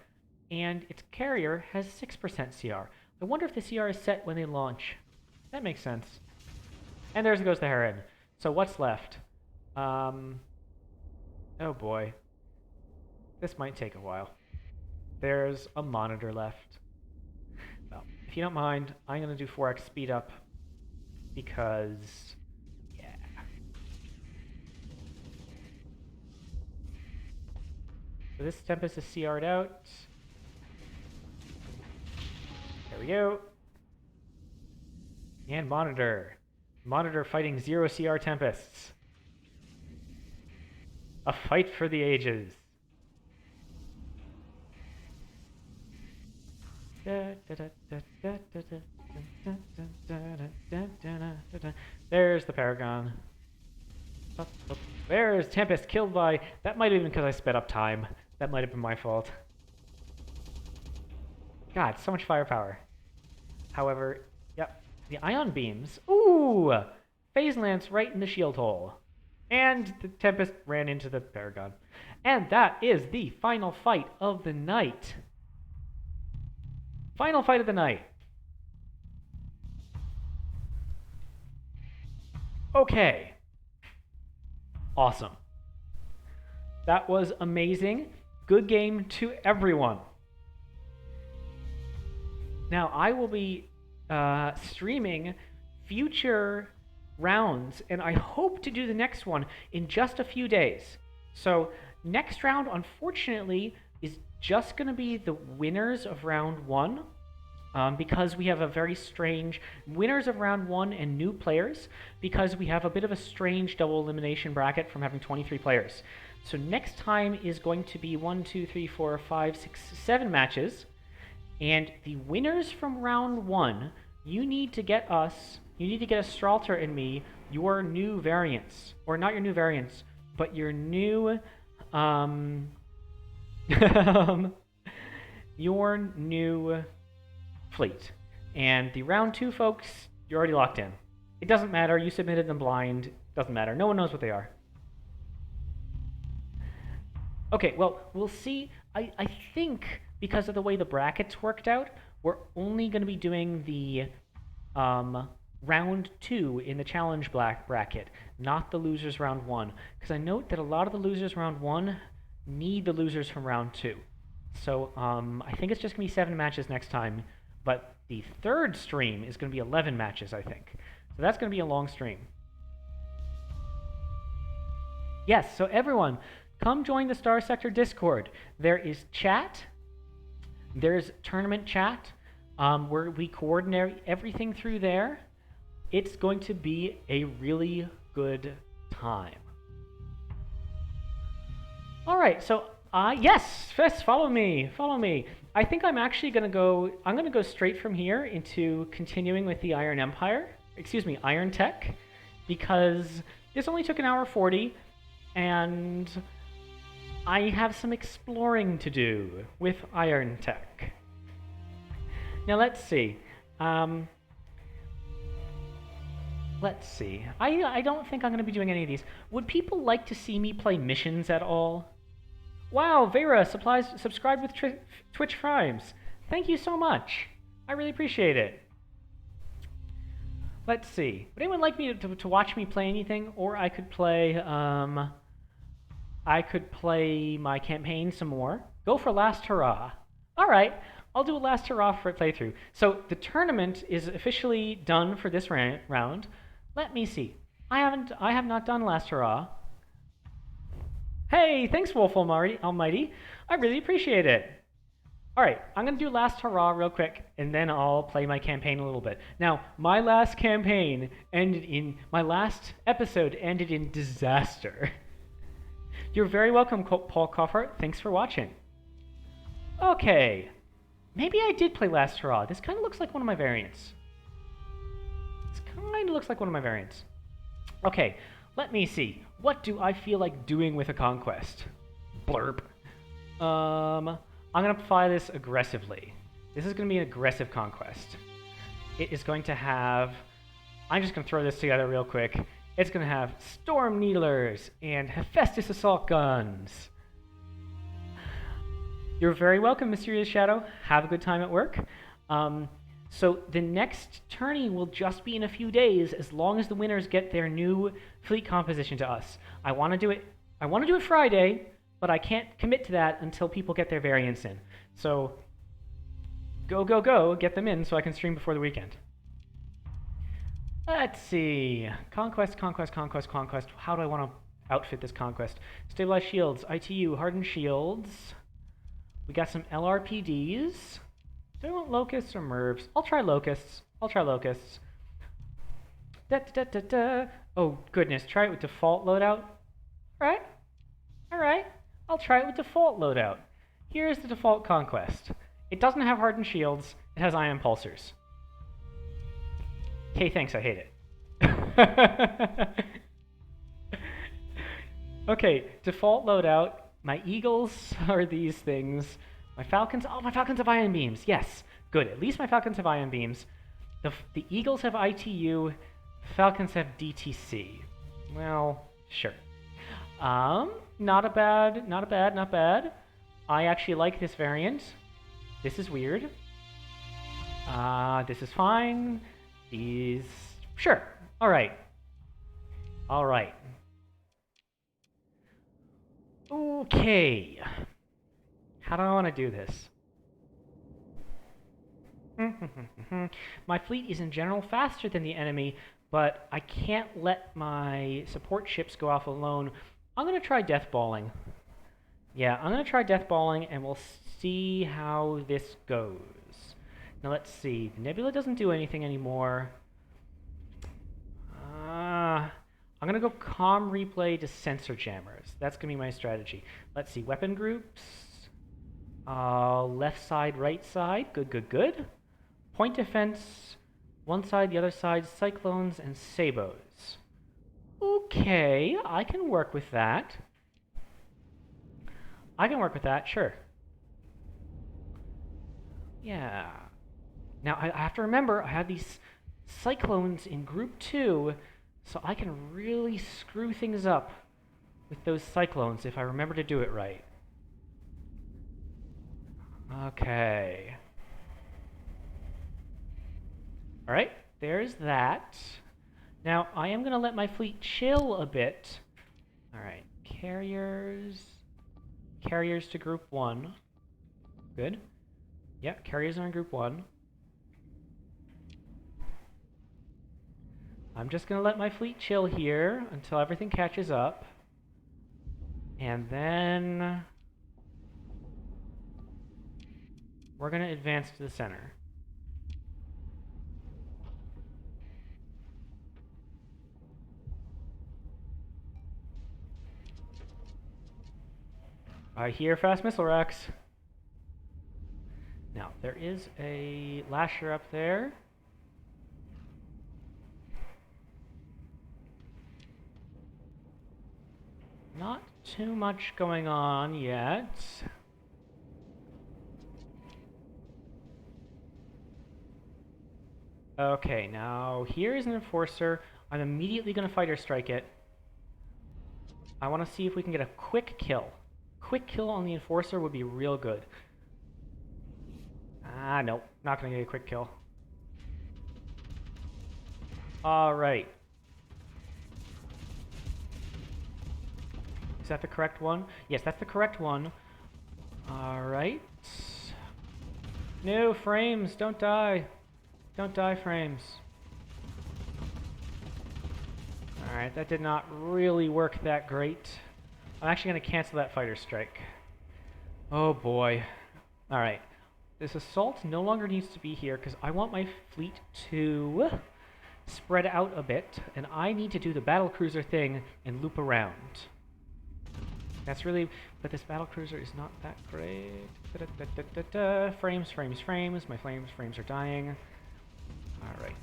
and its carrier has 6% CR. I wonder if the CR is set when they launch. That makes sense. And there goes the Heron. So what's left? Oh boy. This might take a while. There's a monitor left. Well, if you don't mind, I'm going to do 4x speed up because... So this Tempest is CR'd out. There we go. And monitor. Monitor fighting 0 CR Tempests. A fight for the ages. There's the Paragon. There's Tempest killed by... That might have been because I sped up time. That might have been my fault. God, so much firepower. However, yep. The ion beams. Ooh! Phase Lance right in the shield hole. And the Tempest ran into the Paragon. And that is the final fight of the night. Final fight of the night. Okay. Awesome. That was amazing. Good game to everyone. Now, I will be streaming future rounds, and I hope to do the next one in just a few days. So, next round, unfortunately, is just going to be the winners of round 1. Because we have a very strange winners of round 1 and new players, because we have a bit of a strange double elimination bracket from having 23 players. So next time is going to be 1, 2, 3, 4, 5, 6, 7 matches, and the winners from round 1, you need to get Stralter and me your new variants, or not your new variants, but your new your new fleet. And the round 2 folks, you're already locked in. It doesn't matter, you submitted them blind, doesn't matter, no one knows what they are. Okay, well, we'll see. I think because of the way the brackets worked out, we're only going to be doing the round 2 in the challenge bracket, not the losers round 1. Because I note that a lot of the losers round 1 need the losers from round 2. So I think it's just going to be 7 matches next time. But the third stream is going to be 11 matches, I think. So that's going to be a long stream. Yes, so everyone, come join the Starsector Discord. There is chat. There's tournament chat, where we coordinate everything through there. It's going to be a really good time. All right, so yes, Fess, follow me. I think I'm actually going to go straight from here into continuing with the Iron Tech, because this only took 1 hour 40, and I have some exploring to do with Iron Tech. Now let's see. I don't think I'm going to be doing any of these. Would people like to see me play missions at all? Wow, Vera subscribed with Twitch Primes. Thank you so much. I really appreciate it. Let's see. Would anyone like me to watch me play anything? Or I could play my campaign some more. Go for Last Hurrah. All right, I'll do a Last Hurrah for a playthrough. So the tournament is officially done for this round. Let me see. I have not done Last Hurrah. Hey, thanks, Wolf Almighty. I really appreciate it. All right, I'm going to do Last Hurrah real quick, and then I'll play my campaign a little bit. Now, my last episode ended in disaster. You're very welcome, Paul Crawford. Thanks for watching. Okay, maybe I did play Last Hurrah. This kind of looks like one of my variants. Okay, let me see. What do I feel like doing with a Conquest? Blurb. I'm going to apply this aggressively. This is going to be an aggressive Conquest. It is going to have... I'm just going to throw this together real quick. It's going to have Storm Needlers and Hephaestus Assault Guns. You're very welcome, Mysterious Shadow. Have a good time at work. So the next tourney will just be in a few days, as long as the winners get their new fleet composition to us. I want to do it Friday, but I can't commit to that until people get their variants in. So go, get them in so I can stream before the weekend. Let's see. Conquest. How do I want to outfit this Conquest? Stabilized shields, ITU, hardened shields. We got some LRPDs. Do I want locusts or mervs? I'll try locusts. Da, da, da, da, da. Oh, goodness. Try it with default loadout. Alright. Alright. I'll try it with default loadout. Here's the default Conquest. It doesn't have hardened shields. It has ion pulsers. Okay, thanks. I hate it. Okay, default loadout. My eagles are these things. My falcons... Oh, my falcons have ion beams. Yes. Good. At least my falcons have ion beams. The eagles have ITU. Falcons have DTC. Well, sure. Not bad. I actually like this variant. This is weird. This is fine. These... Sure. Alright. Alright. Okay. How do I want to do this? My fleet is in general faster than the enemy, but I can't let my support ships go off alone. I'm going to try deathballing. Yeah, I'm going to try deathballing, and we'll see how this goes. Now let's see. The Nebula doesn't do anything anymore. I'm going to go comm replay to sensor jammers. That's going to be my strategy. Let's see. Weapon groups. Left side, right side. Good. Point defense. One side, the other side. Cyclones and Sabos. Okay, I can work with that. Sure. Yeah. Now, I have to remember, I have these Cyclones in Group 2, so I can really screw things up with those Cyclones if I remember to do it right. Okay. Alright, there's that. Now, I am going to let my fleet chill a bit. Alright, carriers to Group 1. Good. Yep, carriers are in Group 1. I'm just going to let my fleet chill here until everything catches up. And then we're going to advance to the center. I hear fast missile racks. Now, there is a lasher up there. Not too much going on yet. Okay, now here is an enforcer. I'm immediately going to fighter strike it. I want to see if we can get a quick kill. Quick kill on the enforcer would be real good. Nope. Not going to get a quick kill. Alright. Is that the correct one? Yes, that's the correct one. Alright. No, frames, don't die. Don't die, frames. Alright, that did not really work that great. I'm actually going to cancel that fighter strike. Oh boy. Alright. This assault no longer needs to be here because I want my fleet to spread out a bit, and I need to do the battlecruiser thing and loop around. That's really... But this battlecruiser is not that great. Frames. My frames are dying. Alright.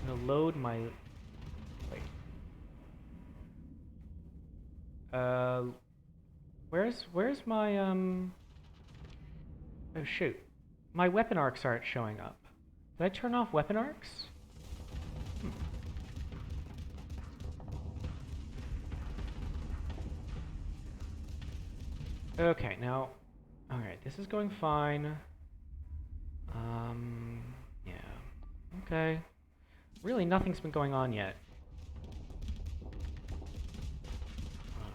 I'm going to load my... Wait. Where's my, Oh, shoot. My weapon arcs aren't showing up. Did I turn off weapon arcs? Okay, now... Alright, this is going fine. Yeah. Okay. Really, nothing's been going on yet.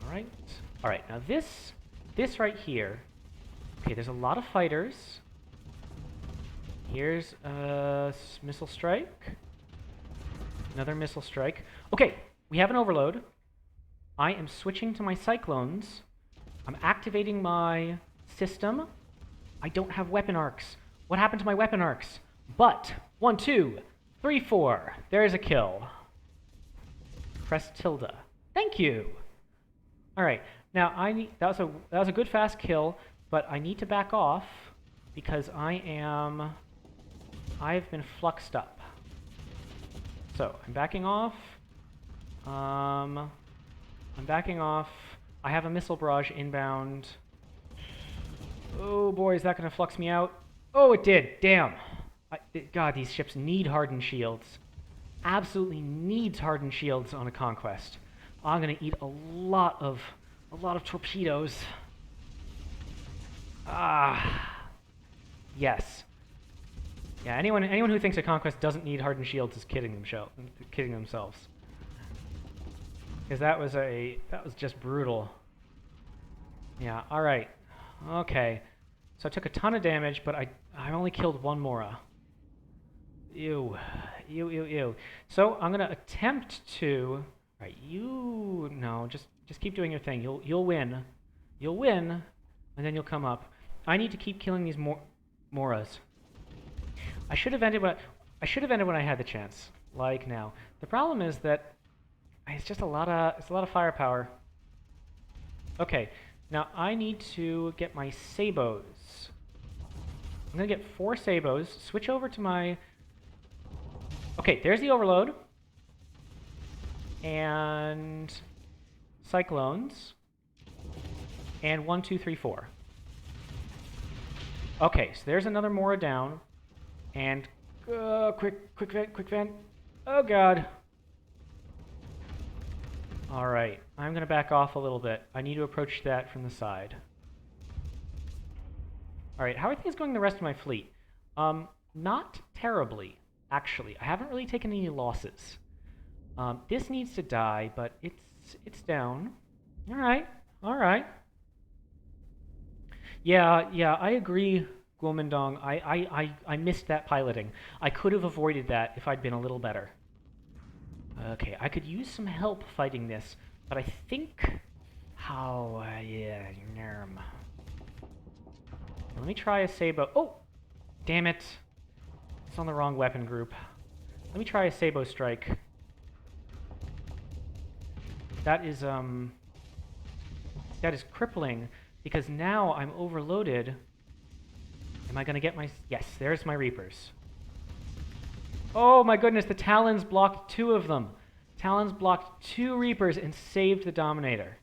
Alright. Alright, now this right here... Okay, there's a lot of fighters. Here's a missile strike. Another missile strike. Okay, we have an overload. I am switching to my Cyclones. I'm activating my system. I don't have weapon arcs. What happened to my weapon arcs? But, 1, 2, 3, 4. There's a kill. Press tilde. Thank you. All right. Now that was a good fast kill, but I need to back off because I've been fluxed up. So I'm backing off. I'm backing off. I have a missile barrage inbound. Oh boy, is that going to flux me out? Oh, it did. Damn. God, these ships need hardened shields. Absolutely needs hardened shields on a Conquest. I'm going to eat a lot of torpedoes. Yes. Yeah, anyone who thinks a Conquest doesn't need hardened shields is kidding themselves. Because that was just brutal. Yeah, alright. Okay. So I took a ton of damage, but I only killed one Mora. Ew. Ew, ew, ew. So I'm gonna attempt to... Right, no, just keep doing your thing. You'll win. You'll win, and then you'll come up. I need to keep killing these Moras. I should have ended when I had the chance, like now. The problem is that it's a lot of firepower. Okay, now I need to get my sabos. I'm gonna get 4 sabos. Switch over to my. Okay, there's the overload. And cyclones. And 1, 2, 3, 4. Okay, so there's another Mora down. And quick vent. Oh god. Alright, I'm gonna back off a little bit. I need to approach that from the side. Alright, how are things going the rest of my fleet? Not terribly, actually. I haven't really taken any losses. This needs to die, but it's down. Alright, alright. Yeah, I agree, Guomindong. I missed that piloting. I could have avoided that if I'd been a little better. Okay, I could use some help fighting this, but I think... yeah, nerm. Let me try a Sabo. Oh! Damn it. It's on the wrong weapon group. Let me try a Sabo strike. That is crippling, because now I'm overloaded. Am I going to get my... Yes, there's my Reapers. Oh my goodness, the Talons blocked 2 of them. Talons blocked 2 Reapers and saved the Dominator.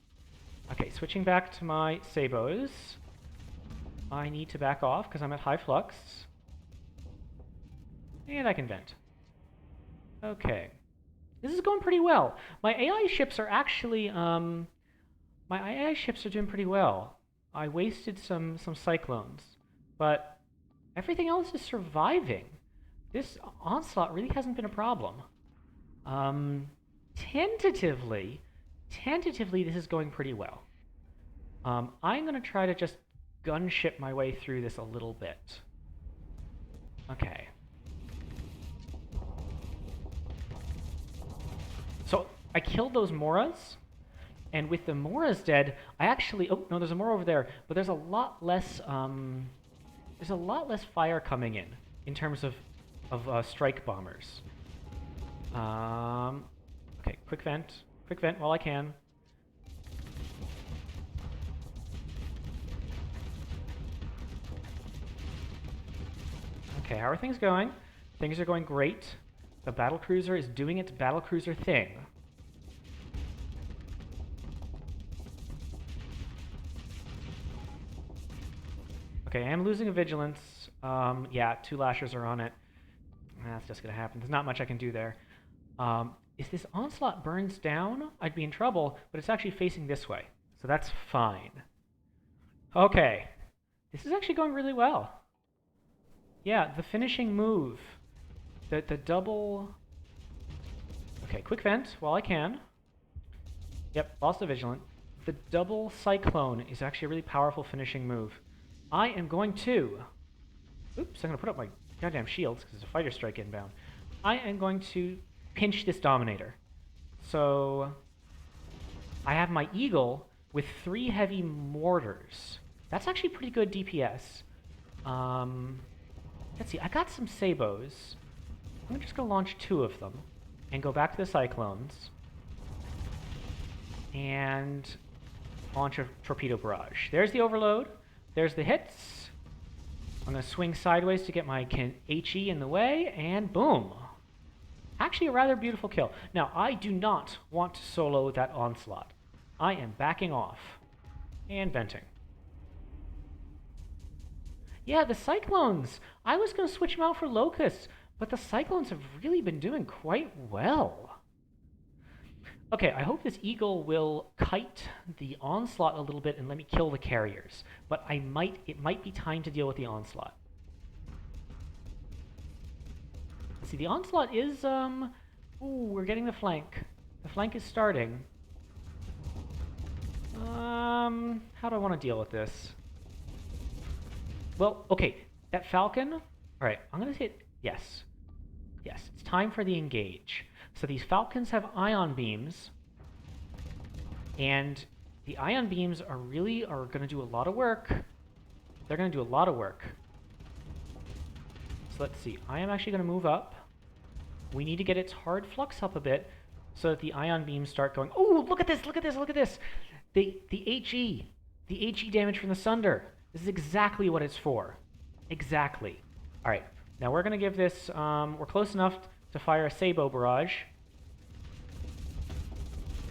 Okay, switching back to my Sabos. I need to back off because I'm at high flux. And I can vent. Okay. This is going pretty well. My AI ships are actually... my AI ships are doing pretty well. I wasted some Cyclones. But everything else is surviving. This onslaught really hasn't been a problem. Tentatively, this is going pretty well. I'm going to try to just gunship my way through this a little bit. Okay. So I killed those Moras, and with the Moras dead, I actually... Oh, no, there's a Mora over there, but there's a lot less fire coming in terms of strike bombers. Okay, quick vent while I can. Okay, how are things going? Things are going great. The battlecruiser is doing its battlecruiser thing. Okay, I am losing a vigilance. Yeah, 2 lashers are on it. That's just gonna happen. There's not much I can do there. If this onslaught burns down, I'd be in trouble, but it's actually facing this way, so that's fine. Okay, this is actually going really well. Yeah, the finishing move, the double... Okay, quick vent while I can. Yep, lost the vigilant. The double cyclone is actually a really powerful finishing move. I am going to... Oops, I'm going to put up my goddamn shields because it's a fighter strike inbound. I am going to pinch this Dominator. So I have my Eagle with 3 heavy mortars. That's actually pretty good DPS. Let's see, I got some Sabos. I'm just going to launch 2 of them and go back to the Cyclones. and launch a torpedo barrage. There's the overload. There's the hits. I'm going to swing sideways to get my HE in the way, and boom. Actually, a rather beautiful kill. Now, I do not want to solo that onslaught. I am backing off and venting. Yeah, the Cyclones. I was going to switch them out for Locusts, but the Cyclones have really been doing quite well. Okay, I hope this Eagle will kite the onslaught a little bit and let me kill the carriers. But it might be time to deal with the onslaught. See, the onslaught is, ooh, we're getting the flank. The flank is starting. How do I want to deal with this? Well, okay, that Falcon, all right, I'm going to say yes. Yes, it's time for the engage. So these Falcons have ion beams, and the ion beams are going to do a lot of work. They're going to do a lot of work. So let's see. I am actually going to move up. We need to get its hard flux up a bit so that the ion beams start going. Oh, look at this! Look at this! Look at this! The HE damage from the Sunder. This is exactly what it's for. Exactly. All right. Now we're going to give this. We're close enough to fire a Sabo barrage.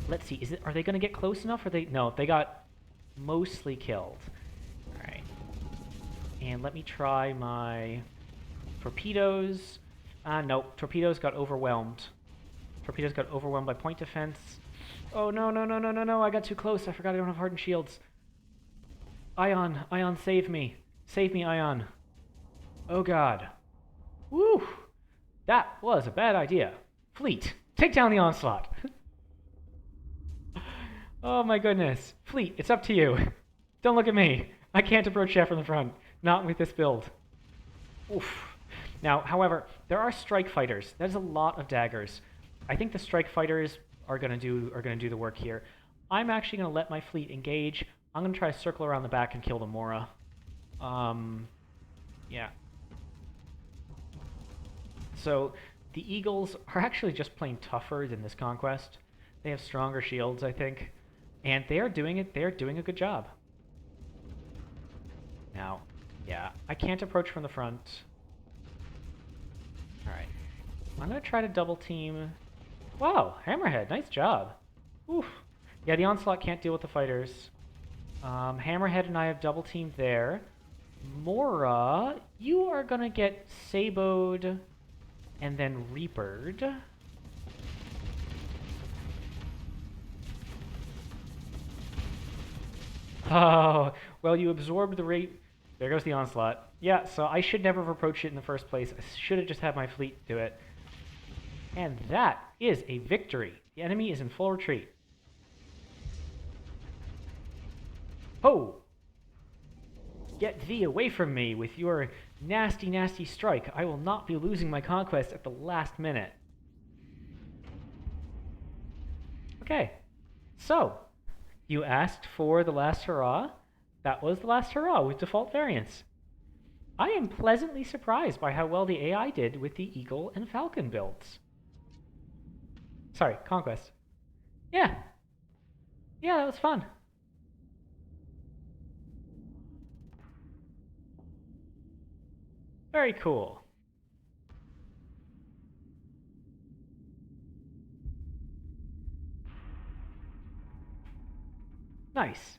Let's see. Are they going to get close enough? Or no? They got mostly killed. All right. And let me try my torpedoes. No. Torpedoes got overwhelmed. Torpedoes got overwhelmed by point defense. Oh, no, no, no, no, no, no. I got too close. I forgot I don't have hardened shields. Ion, save me. Save me, Ion. Oh, God. Woo! That was a bad idea. Fleet, take down the onslaught. Oh, my goodness. Fleet, it's up to you. Don't look at me. I can't approach that from the front. Not with this build. Oof. Now, however, there are strike fighters. That is a lot of daggers. I think the strike fighters are going to do the work here. I'm actually going to let my fleet engage. I'm going to try to circle around the back and kill the Mora. Yeah. So the Eagles are actually just plain tougher than this Conquest. They have stronger shields, I think, and they are doing it. They are doing a good job. Now, yeah, I can't approach from the front. All right, I'm gonna try to double team. Wow, Hammerhead, nice job. Oof. Yeah, the onslaught can't deal with the fighters. Hammerhead and I have double teamed there. Mora, you are gonna get Saboed and then Reapered. Oh, well, you absorbed the rate. There goes the onslaught. Yeah, so I should never have approached it in the first place. I should have just had my fleet do it. And that is a victory. The enemy is in full retreat. Ho! Get thee away from me with your nasty, nasty strike. I will not be losing my conquest at the last minute. Okay, so you asked for the last hurrah. That was the last hurrah with default variants. I am pleasantly surprised by how well the AI did with the Eagle and Falcon builds. Sorry, Conquest. Yeah. Yeah, that was fun. Very cool. Nice.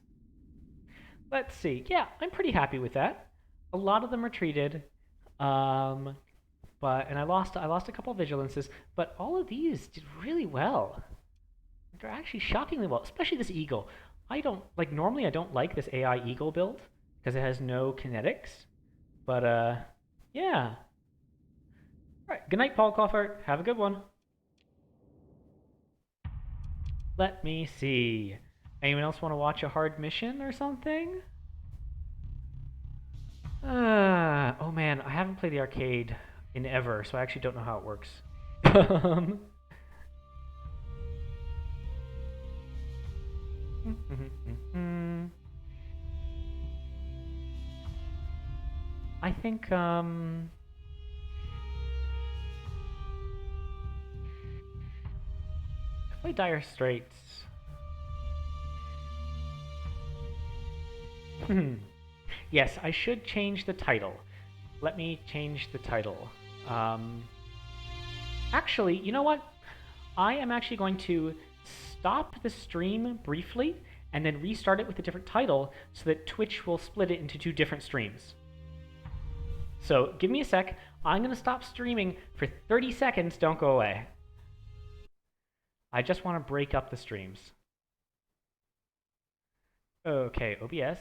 Let's see. Yeah, I'm pretty happy with that. A lot of them retreated, and I lost a couple of vigilances, but all of these did really well. They're actually shockingly well, especially this Eagle. Normally I don't like this AI Eagle build because it has no kinetics, but yeah. All right. Good night, Paul Crawford. Have a good one. Let me see. Anyone else want to watch a hard mission or something? Oh man, I haven't played the arcade in ever, so I actually don't know how it works. I think, play Dire Straits. Yes, I should change the title. Let me change the title. Actually, you know what? I am actually going to stop the stream briefly and then restart it with a different title so that Twitch will split it into 2 different streams. So give me a sec. I'm going to stop streaming for 30 seconds. Don't go away. I just want to break up the streams. Okay, OBS.